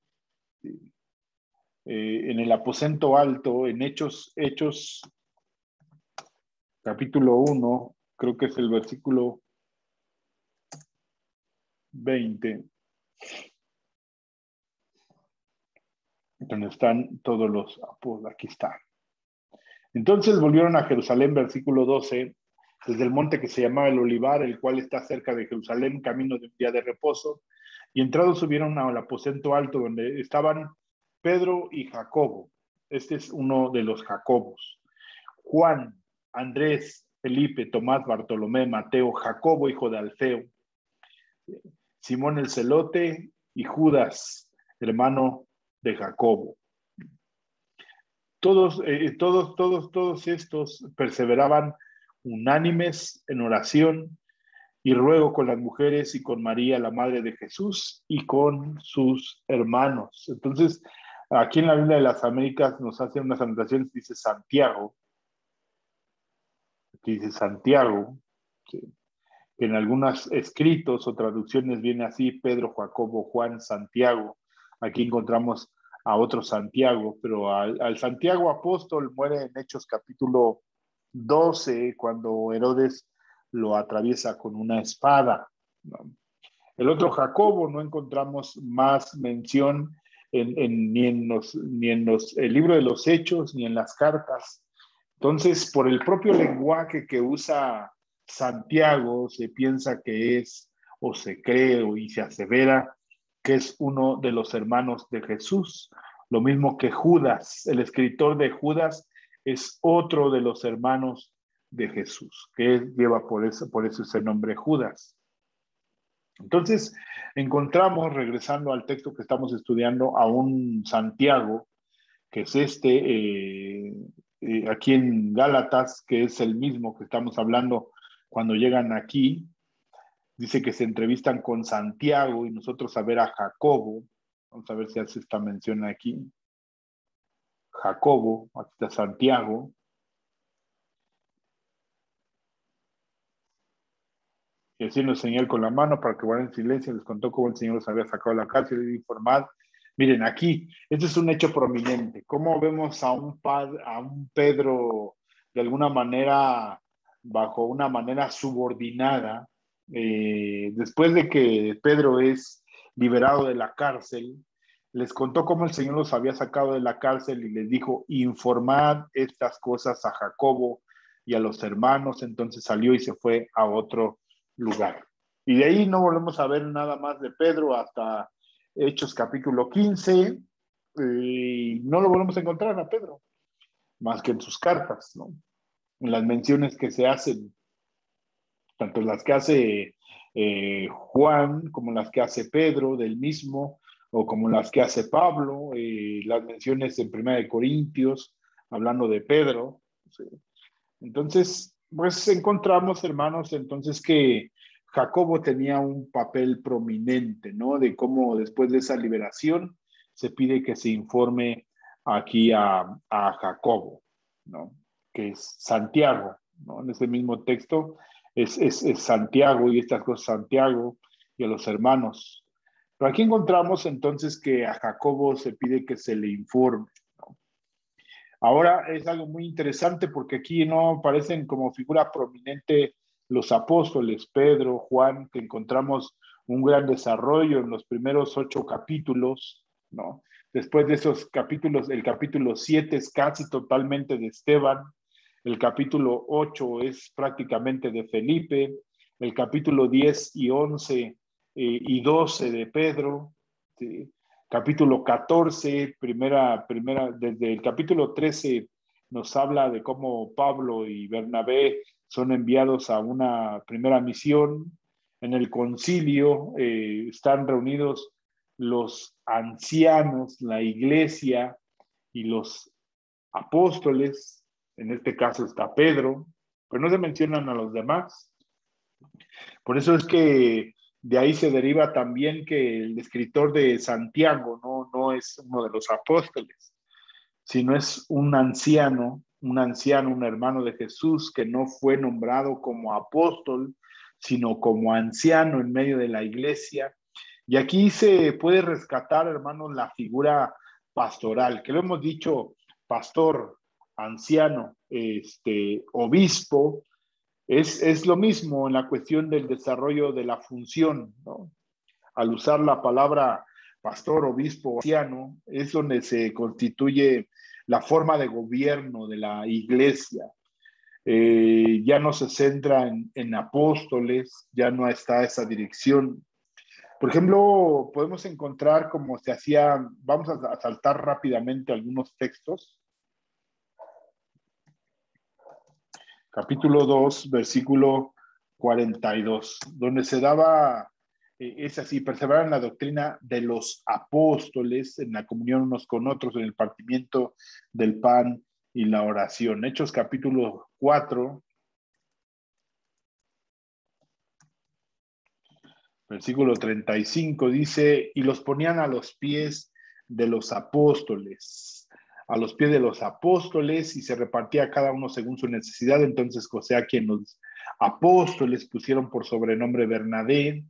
en Hechos capítulo 1, creo que es el versículo 20, donde están todos los, aquí está. Entonces volvieron a Jerusalén, versículo 12, desde el monte que se llamaba el Olivar, el cual está cerca de Jerusalén, camino de un día de reposo, y entrados subieron al aposento alto donde estaban Pedro y Jacobo. Este es uno de los Jacobos. Juan, Andrés, Felipe, Tomás, Bartolomé, Mateo, Jacobo, hijo de Alfeo, Simón el Celote y Judas, hermano de Jacobo. Todos estos perseveraban unánimes en oración y ruego con las mujeres y con María, la madre de Jesús, y con sus hermanos. Entonces, aquí en la Biblia de las Américas nos hacen unas anotaciones, dice Santiago, aquí dice Santiago, ¿sí? En algunos escritos o traducciones viene así: Pedro, Jacobo, Juan, Santiago. Aquí encontramos a otro Santiago, pero al Santiago apóstol muere en Hechos capítulo 12, cuando Herodes lo atraviesa con una espada, ¿no? El otro Jacobo no encontramos más mención ni en el libro de los Hechos, ni en las cartas. Entonces, por el propio lenguaje que usa Santiago, se piensa que es, o se cree, y se asevera que es uno de los hermanos de Jesús. Lo mismo que Judas, el escritor de Judas es otro de los hermanos de Jesús, que lleva por eso ese nombre Judas. Entonces, encontramos, regresando al texto que estamos estudiando, a un Santiago, que es aquí en Gálatas, que es el mismo que estamos hablando cuando llegan aquí. Dice que se entrevistan con Santiago y nosotros a ver a Jacobo. Vamos a ver si hace esta mención aquí. Jacobo, aquí está Santiago. Y haciendo señal con la mano para que guarden silencio, les contó cómo el Señor los había sacado de la cárcel y informado. Miren, aquí, este es un hecho prominente. ¿Cómo vemos a un Pedro de alguna manera, bajo una manera subordinada, después de que Pedro es liberado de la cárcel? Les contó cómo el Señor los había sacado de la cárcel y les dijo: informad estas cosas a Jacobo y a los hermanos. Entonces salió y se fue a otro lugar. Y de ahí no volvemos a ver nada más de Pedro hasta Hechos capítulo 15, y no lo volvemos a encontrar a Pedro, más que en sus cartas, ¿no? En las menciones que se hacen, tanto las que hace Juan como las que hace Pedro del mismo, o como las que hace Pablo, las menciones en Primera de Corintios, hablando de Pedro, ¿sí? Entonces, pues encontramos, hermanos, entonces que Jacobo tenía un papel prominente, ¿no? De cómo después de esa liberación se pide que se informe aquí a Jacobo, ¿no? Que es Santiago, ¿no? En ese mismo texto es Santiago, y estas cosas Santiago y a los hermanos. Pero aquí encontramos entonces que a Jacobo se pide que se le informe. Ahora es algo muy interesante porque aquí no aparecen como figura prominente los apóstoles, Pedro, Juan, que encontramos un gran desarrollo en los primeros 8 capítulos, ¿no? Después de esos capítulos, el capítulo 7 es casi totalmente de Esteban, el capítulo 8 es prácticamente de Felipe, el capítulo 10 y 11 y 12 de Pedro, ¿sí? Capítulo 14, desde el capítulo 13 nos habla de cómo Pablo y Bernabé son enviados a una primera misión. En el concilio están reunidos los ancianos, la iglesia y los apóstoles. En este caso está Pedro, pero no se mencionan a los demás. Por eso es que de ahí se deriva también que el escritor de Santiago no es uno de los apóstoles, sino es un hermano de Jesús que no fue nombrado como apóstol, sino como anciano en medio de la iglesia. Y aquí se puede rescatar, hermanos, la figura pastoral, que lo hemos dicho: pastor, anciano, obispo. Es lo mismo en la cuestión del desarrollo de la función, ¿no? Al usar la palabra pastor, obispo, anciano, es donde se constituye la forma de gobierno de la iglesia. Ya no se centra en apóstoles, ya no está esa dirección. Por ejemplo, podemos encontrar cómo se hacía, vamos a saltar rápidamente algunos textos. Capítulo 2, versículo 42, donde se daba, es así, perseverar en la doctrina de los apóstoles, en la comunión unos con otros, en el partimiento del pan y la oración. Hechos capítulo 4, versículo 35 dice, y los ponían a los pies de los apóstoles, y se repartía cada uno según su necesidad. Entonces José, a quien los apóstoles pusieron por sobrenombre Bernabé,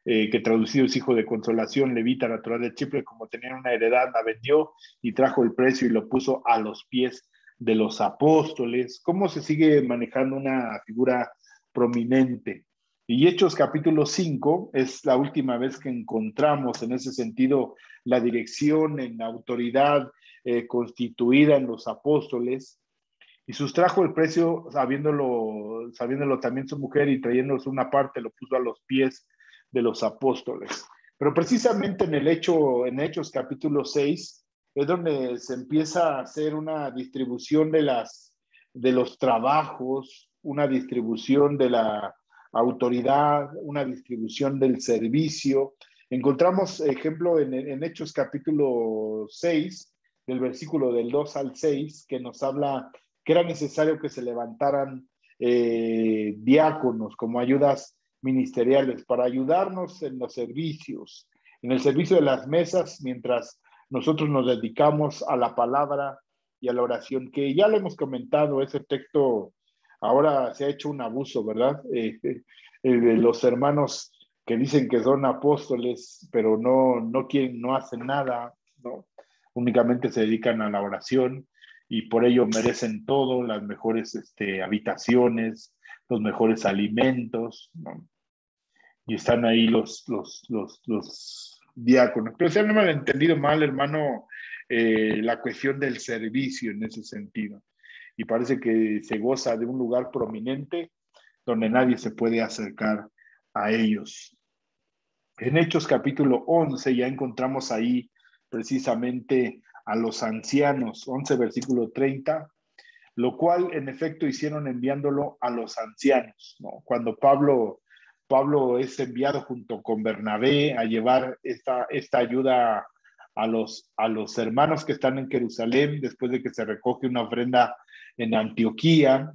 que traducido es hijo de consolación, levita, natural de Chipre, como tenían una heredad, la vendió y trajo el precio y lo puso a los pies de los apóstoles. ¿Cómo se sigue manejando una figura prominente? Y Hechos capítulo 5 es la última vez que encontramos en ese sentido la dirección en la autoridad constituida en los apóstoles, y sustrajo el precio sabiéndolo también su mujer, y trayéndolos una parte lo puso a los pies de los apóstoles. Pero precisamente en Hechos capítulo 6 es donde se empieza a hacer una distribución de los trabajos, una distribución de la autoridad, una distribución del servicio. Encontramos ejemplo en Hechos capítulo 6, del versículo del 2 al 6, que nos habla que era necesario que se levantaran diáconos como ayudas ministeriales para ayudarnos en los servicios, en el servicio de las mesas, mientras nosotros nos dedicamos a la palabra y a la oración, que ya lo hemos comentado, ese texto ahora se ha hecho un abuso, ¿verdad? De los hermanos que dicen que son apóstoles, pero no quieren, no hacen nada, ¿no? Únicamente se dedican a la oración y por ello merecen todo, las mejores habitaciones, los mejores alimentos, ¿no? Y están ahí los diáconos. Pero si no me han entendido mal, hermano, la cuestión del servicio en ese sentido. Y parece que se goza de un lugar prominente donde nadie se puede acercar a ellos. En Hechos capítulo 11 ya encontramos ahí precisamente a los ancianos, 11 versículo 30, lo cual en efecto hicieron enviándolo a los ancianos, ¿no? Cuando Pablo es enviado junto con Bernabé a llevar esta ayuda a los hermanos que están en Jerusalén, después de que se recoge una ofrenda en Antioquía.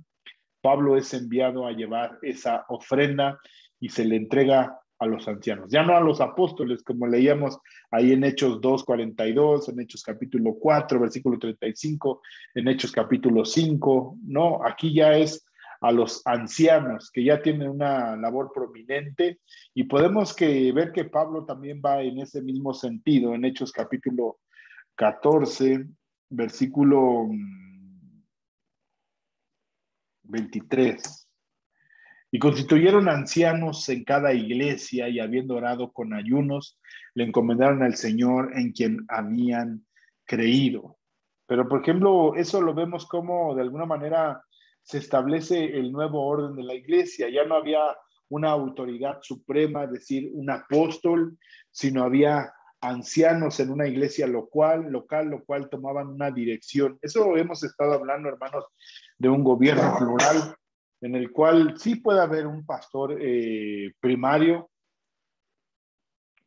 Pablo es enviado a llevar esa ofrenda y se le entrega a los ancianos, ya no a los apóstoles, como leíamos ahí en Hechos 2:42, en Hechos capítulo 4, versículo 35, en Hechos capítulo 5, no, aquí ya es a los ancianos que ya tienen una labor prominente, y podemos ver que Pablo también va en ese mismo sentido, en Hechos capítulo 14, versículo 23. Y constituyeron ancianos en cada iglesia, y habiendo orado con ayunos, le encomendaron al Señor en quien habían creído. Pero, por ejemplo, eso lo vemos como de alguna manera se establece el nuevo orden de la iglesia. Ya no había una autoridad suprema, es decir, un apóstol, sino había ancianos en una iglesia local, lo cual tomaban una dirección. Eso hemos estado hablando, hermanos, de un gobierno plural, en el cual sí puede haber un pastor primario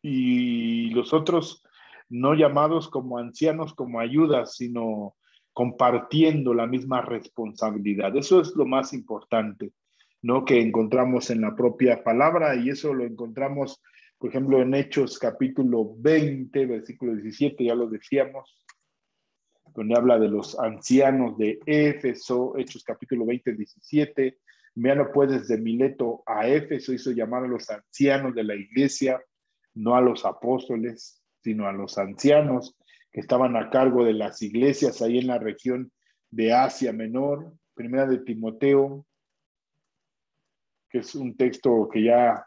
y los otros no llamados como ancianos, como ayudas, sino compartiendo la misma responsabilidad. Eso es lo más importante, ¿no? Que encontramos en la propia palabra, y eso lo encontramos, por ejemplo, en Hechos capítulo 20, versículo 17, ya lo decíamos, donde habla de los ancianos de Éfeso. Hechos capítulo 20, 17. Enviando pues desde Mileto a Éfeso, hizo llamar a los ancianos de la iglesia, no a los apóstoles, sino a los ancianos que estaban a cargo de las iglesias ahí en la región de Asia Menor. Primera de Timoteo, que es un texto que ya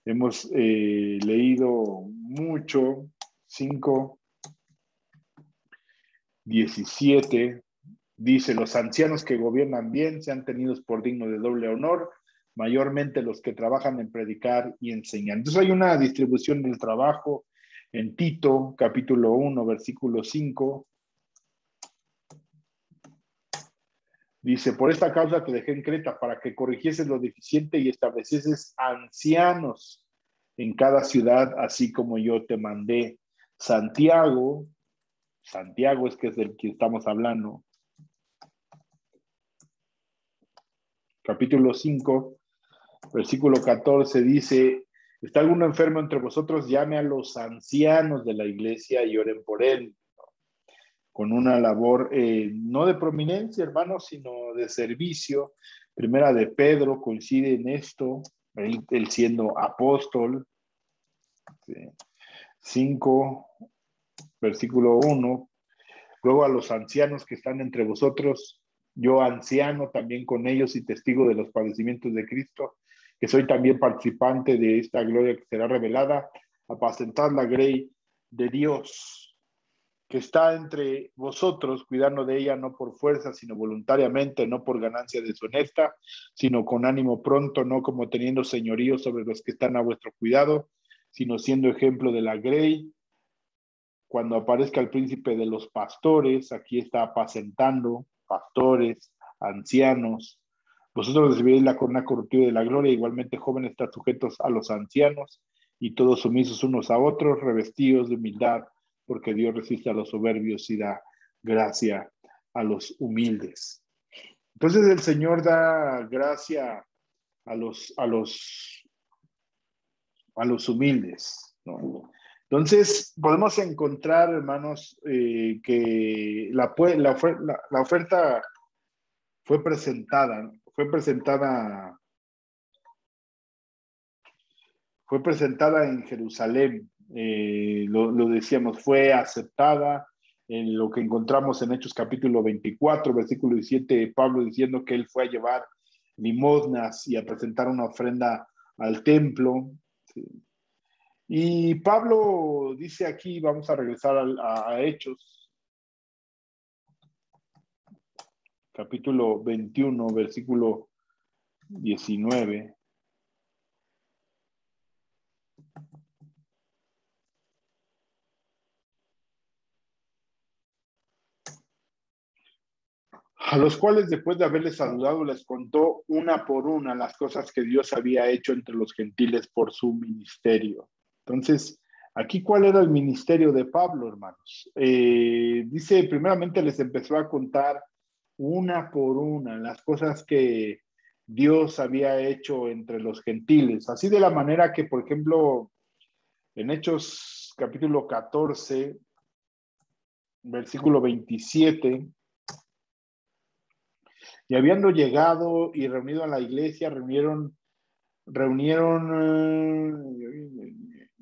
hemos leído mucho, 5, 17, dice, los ancianos que gobiernan bien sean tenidos por dignos de doble honor, mayormente los que trabajan en predicar y enseñar. Entonces hay una distribución del trabajo en Tito, capítulo 1, versículo 5. Dice, por esta causa te dejé en Creta para que corrigieses lo deficiente y establecieses ancianos en cada ciudad, así como yo te mandé. Santiago es que es del que estamos hablando. Capítulo 5, versículo 14 dice, ¿está alguno enfermo entre vosotros? Llame a los ancianos de la iglesia y oren por él. Con una labor no de prominencia, hermanos, sino de servicio. Primera de Pedro coincide en esto, él siendo apóstol. 5, versículo 1. Luego a los ancianos que están entre vosotros, yo anciano también con ellos y testigo de los padecimientos de Cristo, que soy también participante de esta gloria que será revelada, apacentad la grey de Dios, que está entre vosotros, cuidando de ella no por fuerza, sino voluntariamente, no por ganancia deshonesta, sino con ánimo pronto, no como teniendo señorío sobre los que están a vuestro cuidado, sino siendo ejemplo de la grey. Cuando aparezca el príncipe de los pastores, aquí está apacentando, pastores, ancianos. Vosotros recibiréis la corona corruptible de la gloria, igualmente jóvenes están sujetos a los ancianos, y todos sumisos unos a otros, revestidos de humildad, porque Dios resiste a los soberbios y da gracia a los humildes. Entonces el Señor da gracia a los humildes, ¿no? Entonces, podemos encontrar, hermanos, que la oferta fue presentada en Jerusalén. Lo decíamos, fue aceptada en lo que encontramos en Hechos capítulo 24, versículo 17, Pablo diciendo que él fue a llevar limosnas y a presentar una ofrenda al templo. ¿Sí? Y Pablo dice aquí, vamos a regresar a Hechos, capítulo 21, versículo 19. A los cuales después de haberles saludado les contó una por una las cosas que Dios había hecho entre los gentiles por su ministerio. Entonces, aquí, ¿cuál era el ministerio de Pablo, hermanos? Dice, primeramente les empezó a contar una por una las cosas que Dios había hecho entre los gentiles. Así de la manera que, por ejemplo, en Hechos capítulo 14, versículo 27, y habiendo llegado y reunido a la iglesia,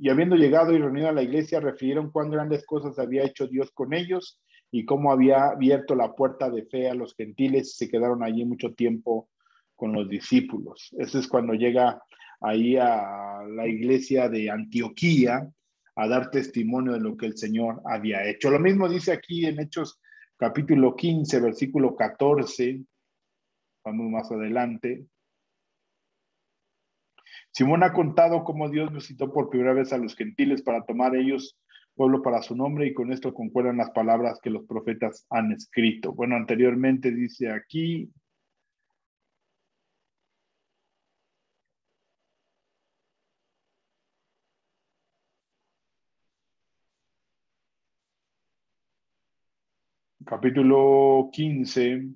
y habiendo llegado y reunido a la iglesia, refirieron cuán grandes cosas había hecho Dios con ellos y cómo había abierto la puerta de fe a los gentiles y se quedaron allí mucho tiempo con los discípulos. Eso es cuando llega ahí a la iglesia de Antioquía a dar testimonio de lo que el Señor había hecho. Lo mismo dice aquí en Hechos capítulo 15, versículo 14, vamos más adelante. Simón ha contado cómo Dios visitó por primera vez a los gentiles para tomar ellos pueblo para su nombre, y con esto concuerdan las palabras que los profetas han escrito. Bueno, anteriormente dice aquí, capítulo 15,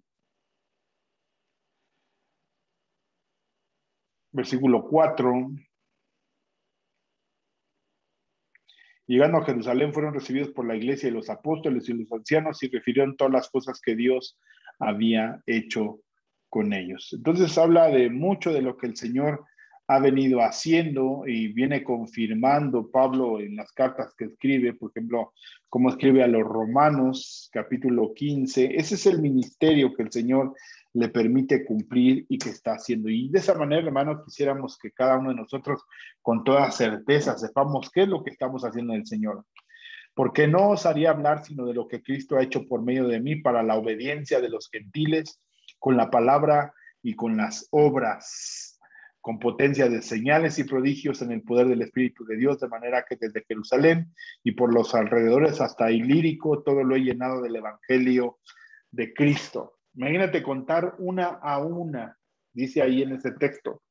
versículo 4. Llegando a Jerusalén fueron recibidos por la iglesia y los apóstoles y los ancianos y refirieron todas las cosas que Dios había hecho con ellos. Entonces habla de mucho de lo que el Señor ha venido haciendo y viene confirmando Pablo en las cartas que escribe, por ejemplo, como escribe a los Romanos, capítulo 15. Ese es el ministerio que el Señor le permite cumplir y que está haciendo. Y de esa manera, hermanos, quisiéramos que cada uno de nosotros con toda certeza sepamos qué es lo que estamos haciendo en el Señor. porque no osaría hablar sino de lo que Cristo ha hecho por medio de mí para la obediencia de los gentiles, con la palabra y con las obras, con potencia de señales y prodigios en el poder del Espíritu de Dios, de manera que desde Jerusalén y por los alrededores hasta Ilírico, todo lo he llenado del Evangelio de Cristo. Imagínate contar una a una, dice ahí en ese texto.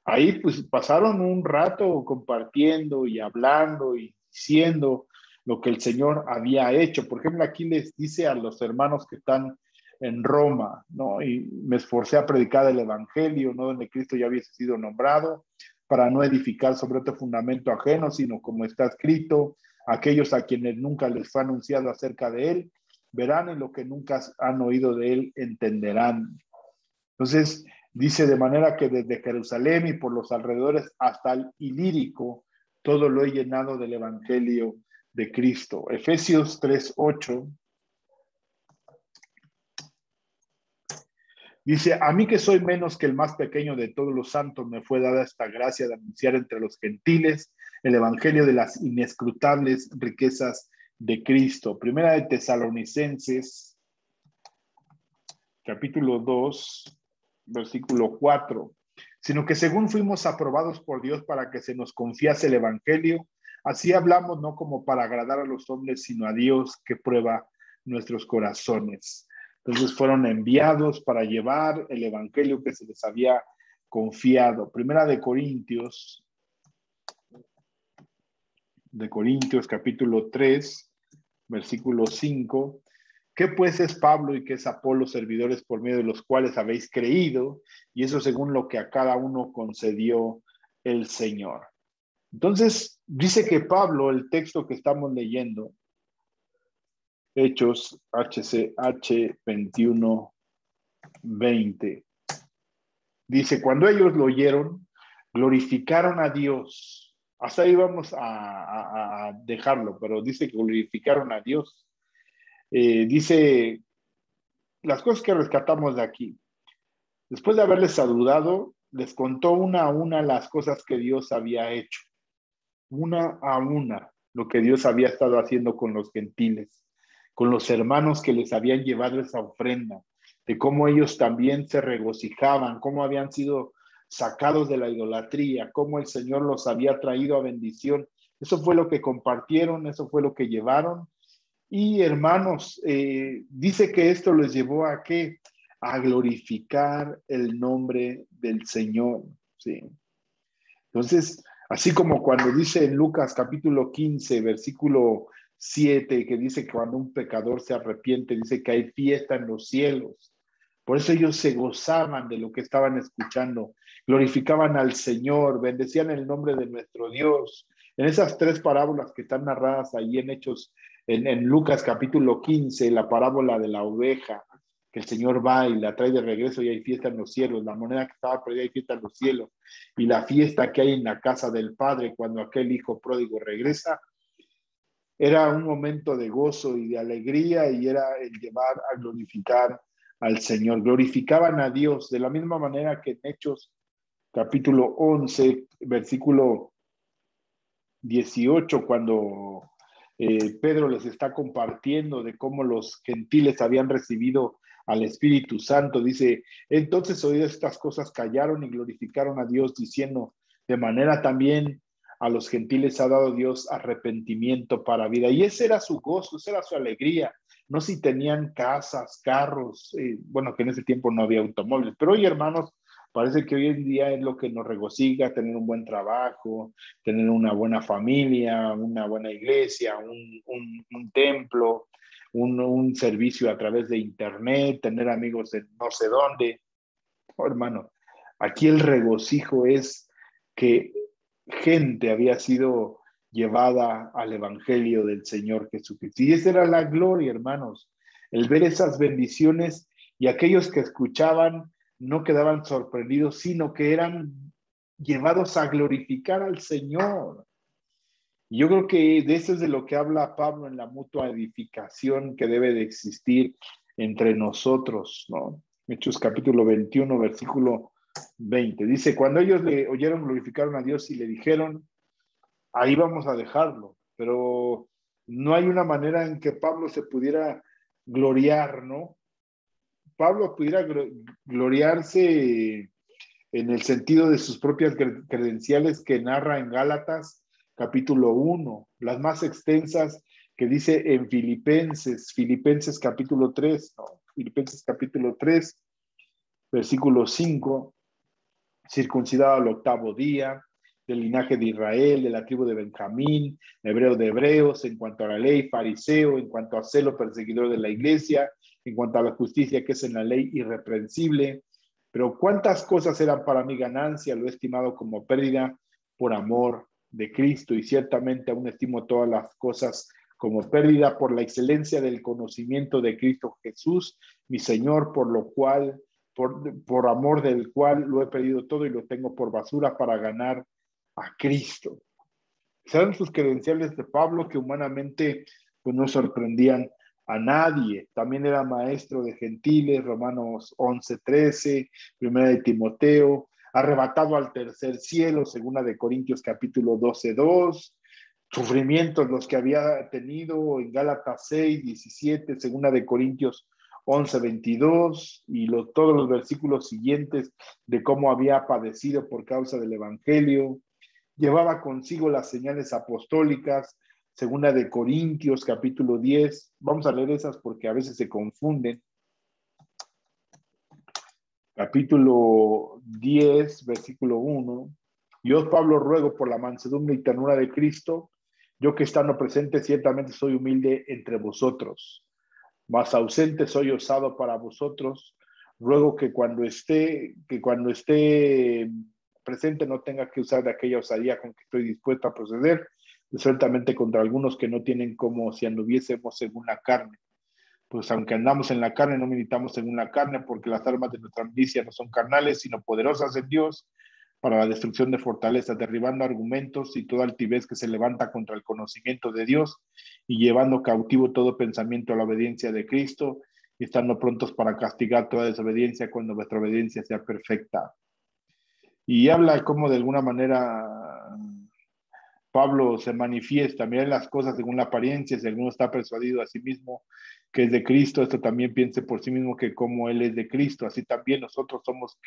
Ahí pues pasaron un rato compartiendo y hablando y diciendo lo que el Señor había hecho. Por ejemplo, aquí les dice a los hermanos que están en Roma, ¿no? Y me esforcé a predicar el Evangelio, ¿no? Donde Cristo ya había sido nombrado, para no edificar sobre otro fundamento ajeno, sino como está escrito, aquellos a quienes nunca les fue anunciado acerca de él, verán en lo que nunca han oído de él, entenderán. Entonces, dice de manera que desde Jerusalén y por los alrededores hasta el Ilírico, todo lo he llenado del Evangelio de Cristo. Efesios 3:8 dice, a mí que soy menos que el más pequeño de todos los santos, me fue dada esta gracia de anunciar entre los gentiles el Evangelio de las inescrutables riquezas de Cristo. Primera de Tesalonicenses, capítulo 2, versículo 4, sino que según fuimos aprobados por Dios para que se nos confiase el Evangelio, así hablamos no como para agradar a los hombres, sino a Dios que prueba nuestros corazones. Entonces fueron enviados para llevar el Evangelio que se les había confiado. Primera de Corintios capítulo 3, versículo 5. ¿Qué pues es Pablo y qué es Apolo, servidores por medio de los cuales habéis creído? Y eso según lo que a cada uno concedió el Señor. Entonces, dice que Pablo, el texto que estamos leyendo, Hechos HCH 21:20, dice, cuando ellos lo oyeron, glorificaron a Dios. Hasta ahí vamos a dejarlo, pero dice que glorificaron a Dios. Dice las cosas que rescatamos de aquí. Después de haberles saludado, les contó una a una las cosas que Dios había hecho. Una a una, lo que Dios había estado haciendo con los gentiles, con los hermanos que les habían llevado esa ofrenda, de cómo ellos también se regocijaban, cómo habían sido sacados de la idolatría, cómo el Señor los había traído a bendición. Eso fue lo que compartieron, eso fue lo que llevaron. Y hermanos, dice que esto les llevó a ¿qué? A glorificar el nombre del Señor, ¿sí? Entonces, así como cuando dice en Lucas capítulo 15, versículo 7, que dice que cuando un pecador se arrepiente, dice que hay fiesta en los cielos. Por eso ellos se gozaban de lo que estaban escuchando, glorificaban al Señor, bendecían el nombre de nuestro Dios. En esas tres parábolas que están narradas ahí en Hechos, en Lucas capítulo 15, la parábola de la oveja, que el Señor va y la trae de regreso y hay fiesta en los cielos, la moneda que estaba perdida hay fiesta en los cielos, y la fiesta que hay en la casa del Padre cuando aquel hijo pródigo regresa, era un momento de gozo y de alegría y era el llevar a glorificar al Señor. Glorificaban a Dios de la misma manera que en Hechos capítulo 11, versículo 18, cuando Pedro les está compartiendo de cómo los gentiles habían recibido al Espíritu Santo, dice, entonces oídas estas cosas callaron y glorificaron a Dios diciendo, de manera también a los gentiles ha dado Dios arrepentimiento para vida. Y ese era su gozo, esa era su alegría. No si tenían casas, carros, bueno, que en ese tiempo no había automóviles, pero hoy, hermanos, parece que hoy en día es lo que nos regocija, tener un buen trabajo, tener una buena familia, una buena iglesia, un templo, un servicio a través de internet, tener amigos en no sé dónde. Oh, hermano, aquí el regocijo es que gente había sido llevada al evangelio del Señor Jesucristo. Y esa era la gloria, hermanos, el ver esas bendiciones, y aquellos que escuchaban no quedaban sorprendidos, sino que eran llevados a glorificar al Señor. Y yo creo que de eso es de lo que habla Pablo en la mutua edificación que debe de existir entre nosotros, ¿no? Hechos capítulo 21, versículo 20. Dice, cuando ellos le oyeron, glorificaron a Dios y le dijeron, ahí vamos a dejarlo, pero No hay una manera en que Pablo se pudiera gloriar, ¿no? Pablo pudiera gloriarse en el sentido de sus propias credenciales que narra en Gálatas capítulo 1, las más extensas que dice en Filipenses capítulo 3, no, Filipenses capítulo 3, versículo 5, circuncidado al octavo día, del linaje de Israel, de la tribu de Benjamín, hebreo de hebreos, en cuanto a la ley, fariseo, en cuanto a celo, perseguidor de la iglesia, en cuanto a la justicia que es en la ley, irreprensible. Pero cuántas cosas eran para mi ganancia, lo he estimado como pérdida por amor de Cristo, y ciertamente aún estimo todas las cosas como pérdida por la excelencia del conocimiento de Cristo Jesús, mi Señor, por lo cual por amor del cual lo he perdido todo y lo tengo por basura para ganar a Cristo. Serán sus credenciales de Pablo que humanamente pues no sorprendían a nadie. También era maestro de gentiles, Romanos 11:13, primera de Timoteo, arrebatado al tercer cielo, segunda de Corintios capítulo 12:2, sufrimientos los que había tenido en Gálatas 6:17, segunda de Corintios 11:22 y todos los versículos siguientes de cómo había padecido por causa del evangelio. Llevaba consigo las señales apostólicas, segunda de Corintios capítulo 10. Vamos a leer esas porque a veces se confunden. Capítulo 10, versículo 1. Yo, Pablo, ruego por la mansedumbre y ternura de Cristo, yo que estando presente ciertamente soy humilde entre vosotros, mas ausente soy osado para vosotros. Ruego que cuando esté presente no tenga que usar de aquella osadía con que estoy dispuesto a proceder, ciertamente contra algunos que no tienen como si anduviésemos según la carne. Pues aunque andamos en la carne, no militamos según la carne, porque las armas de nuestra milicia no son carnales, sino poderosas en Dios para la destrucción de fortalezas, derribando argumentos y toda altivez que se levanta contra el conocimiento de Dios y llevando cautivo todo pensamiento a la obediencia de Cristo y estando prontos para castigar toda desobediencia cuando vuestra obediencia sea perfecta. Y habla como de alguna manera Pablo se manifiesta, miren las cosas según la apariencia, si alguno está persuadido a sí mismo que es de Cristo, esto también piense por sí mismo que como Él es de Cristo, así también nosotros somos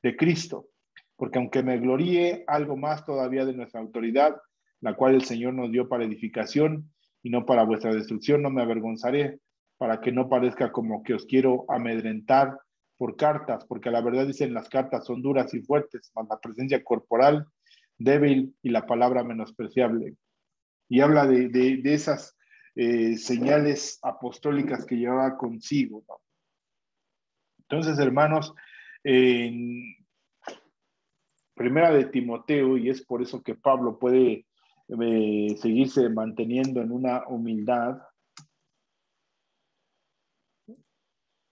de Cristo. Porque aunque me gloríe algo más todavía de nuestra autoridad, la cual el Señor nos dio para edificación y no para vuestra destrucción, no me avergonzaré, para que no parezca como que os quiero amedrentar por cartas, porque la verdad dicen las cartas son duras y fuertes, mas la presencia corporal débil y la palabra menospreciable. Y habla de esas señales apostólicas que llevaba consigo, ¿no? Entonces, hermanos, en primera de Timoteo, y es por eso que Pablo puede seguirse manteniendo en una humildad,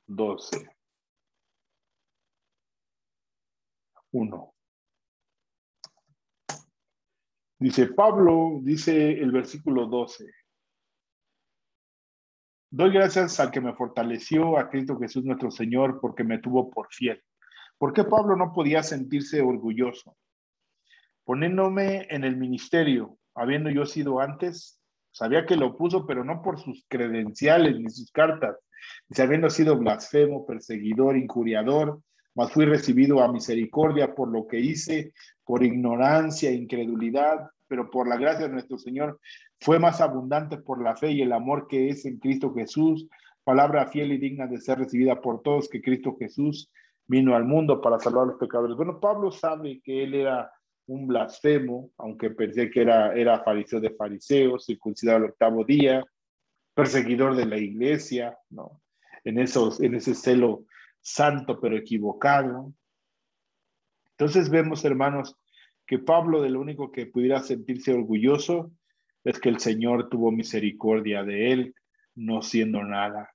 12, 1. Dice Pablo, dice el versículo 12, doy gracias al que me fortaleció, a Cristo Jesús nuestro Señor, porque me tuvo por fiel. ¿Por qué Pablo no podía sentirse orgulloso? Poniéndome en el ministerio, habiendo yo sido antes, sabía que lo puso, pero no por sus credenciales ni sus cartas, dice, habiendo sido blasfemo, perseguidor, injuriador, mas fui recibido a misericordia por lo que hice, por ignorancia e incredulidad, pero por la gracia de nuestro Señor fue más abundante por la fe y el amor que es en Cristo Jesús, palabra fiel y digna de ser recibida por todos, que Cristo Jesús vino al mundo para salvar a los pecadores. Bueno, Pablo sabe que él era un blasfemo, aunque pensé que era fariseo de fariseos, circuncidado al octavo día, perseguidor de la iglesia, ¿no? En ese celo santo pero equivocado. Entonces vemos, hermanos, que Pablo de lo único que pudiera sentirse orgulloso es que el Señor tuvo misericordia de él, no siendo nada.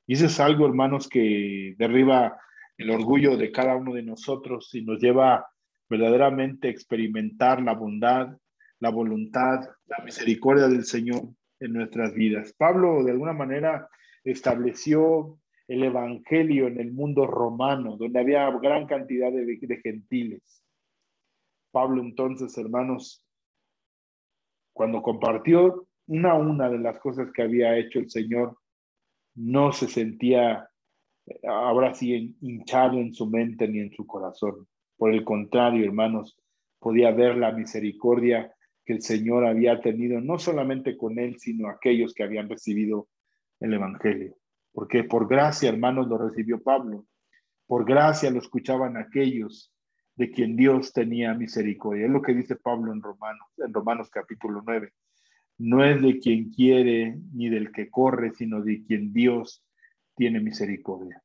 Y eso es algo, hermanos, que derriba el orgullo de cada uno de nosotros y nos lleva verdaderamente a experimentar la bondad, la voluntad, la misericordia del Señor en nuestras vidas. Pablo, de alguna manera, estableció el evangelio en el mundo romano, donde había gran cantidad de gentiles. Pablo, entonces, hermanos, cuando compartió una de las cosas que había hecho el Señor, no se sentía ahora sí hinchado en su mente ni en su corazón. Por el contrario, hermanos, podía ver la misericordia que el Señor había tenido, no solamente con él, sino aquellos que habían recibido el Evangelio. Porque por gracia, hermanos, lo recibió Pablo. Por gracia lo escuchaban aquellos de quien Dios tenía misericordia. Es lo que dice Pablo en Romanos capítulo 9. No es de quien quiere ni del que corre, sino de quien Dios tiene misericordia.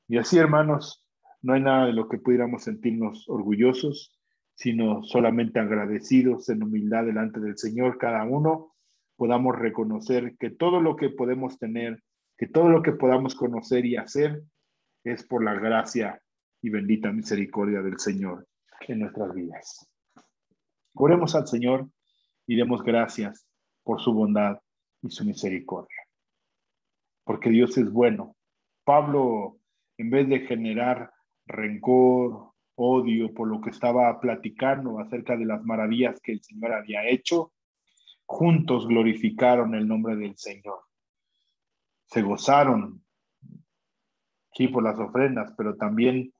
Y así, hermanos, no hay nada de lo que pudiéramos sentirnos orgullosos, sino solamente agradecidos en humildad delante del Señor, cada uno podamos reconocer que todo lo que podemos tener, que todo lo que podamos conocer y hacer es por la gracia y bendita misericordia del Señor en nuestras vidas. Oremos al Señor y demos gracias por su bondad y su misericordia, porque Dios es bueno. Pablo, en vez de generar rencor, odio por lo que estaba platicando acerca de las maravillas que el Señor había hecho, juntos glorificaron el nombre del Señor. Se gozaron, sí, por las ofrendas, pero también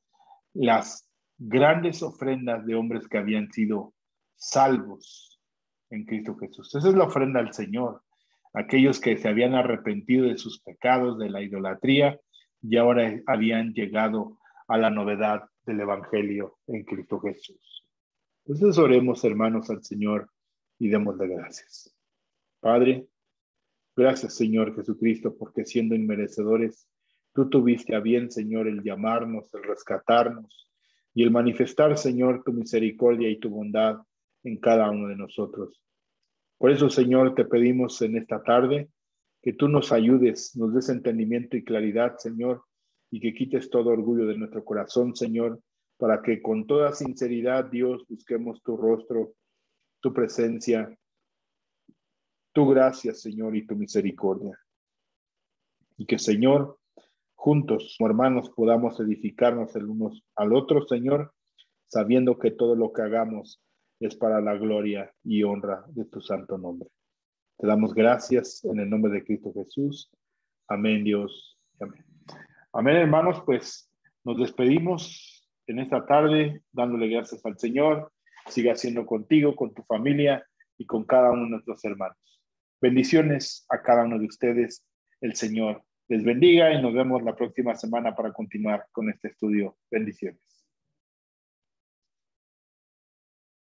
las grandes ofrendas de hombres que habían sido salvos en Cristo Jesús. Esa es la ofrenda al Señor. Aquellos que se habían arrepentido de sus pecados, de la idolatría, y ahora habían llegado a la novedad del Evangelio en Cristo Jesús. Entonces oremos, hermanos, al Señor y démosle gracias. Padre, gracias, Señor Jesucristo, porque siendo inmerecedores, tú tuviste a bien, Señor, el llamarnos, el rescatarnos y el manifestar, Señor, tu misericordia y tu bondad en cada uno de nosotros. Por eso, Señor, te pedimos en esta tarde que tú nos ayudes, nos des entendimiento y claridad, Señor, y que quites todo orgullo de nuestro corazón, Señor, para que con toda sinceridad, Dios, busquemos tu rostro, tu presencia, tu gracia, Señor, y tu misericordia. Y que, Señor, juntos, como hermanos, podamos edificarnos el uno al otro, Señor, sabiendo que todo lo que hagamos es para la gloria y honra de tu santo nombre. Te damos gracias en el nombre de Cristo Jesús. Amén, Dios. Amén. Amén, hermanos, pues nos despedimos en esta tarde dándole gracias al Señor. Siga siendo contigo, con tu familia y con cada uno de nuestros hermanos. Bendiciones a cada uno de ustedes. El Señor les bendiga y nos vemos la próxima semana para continuar con este estudio. Bendiciones.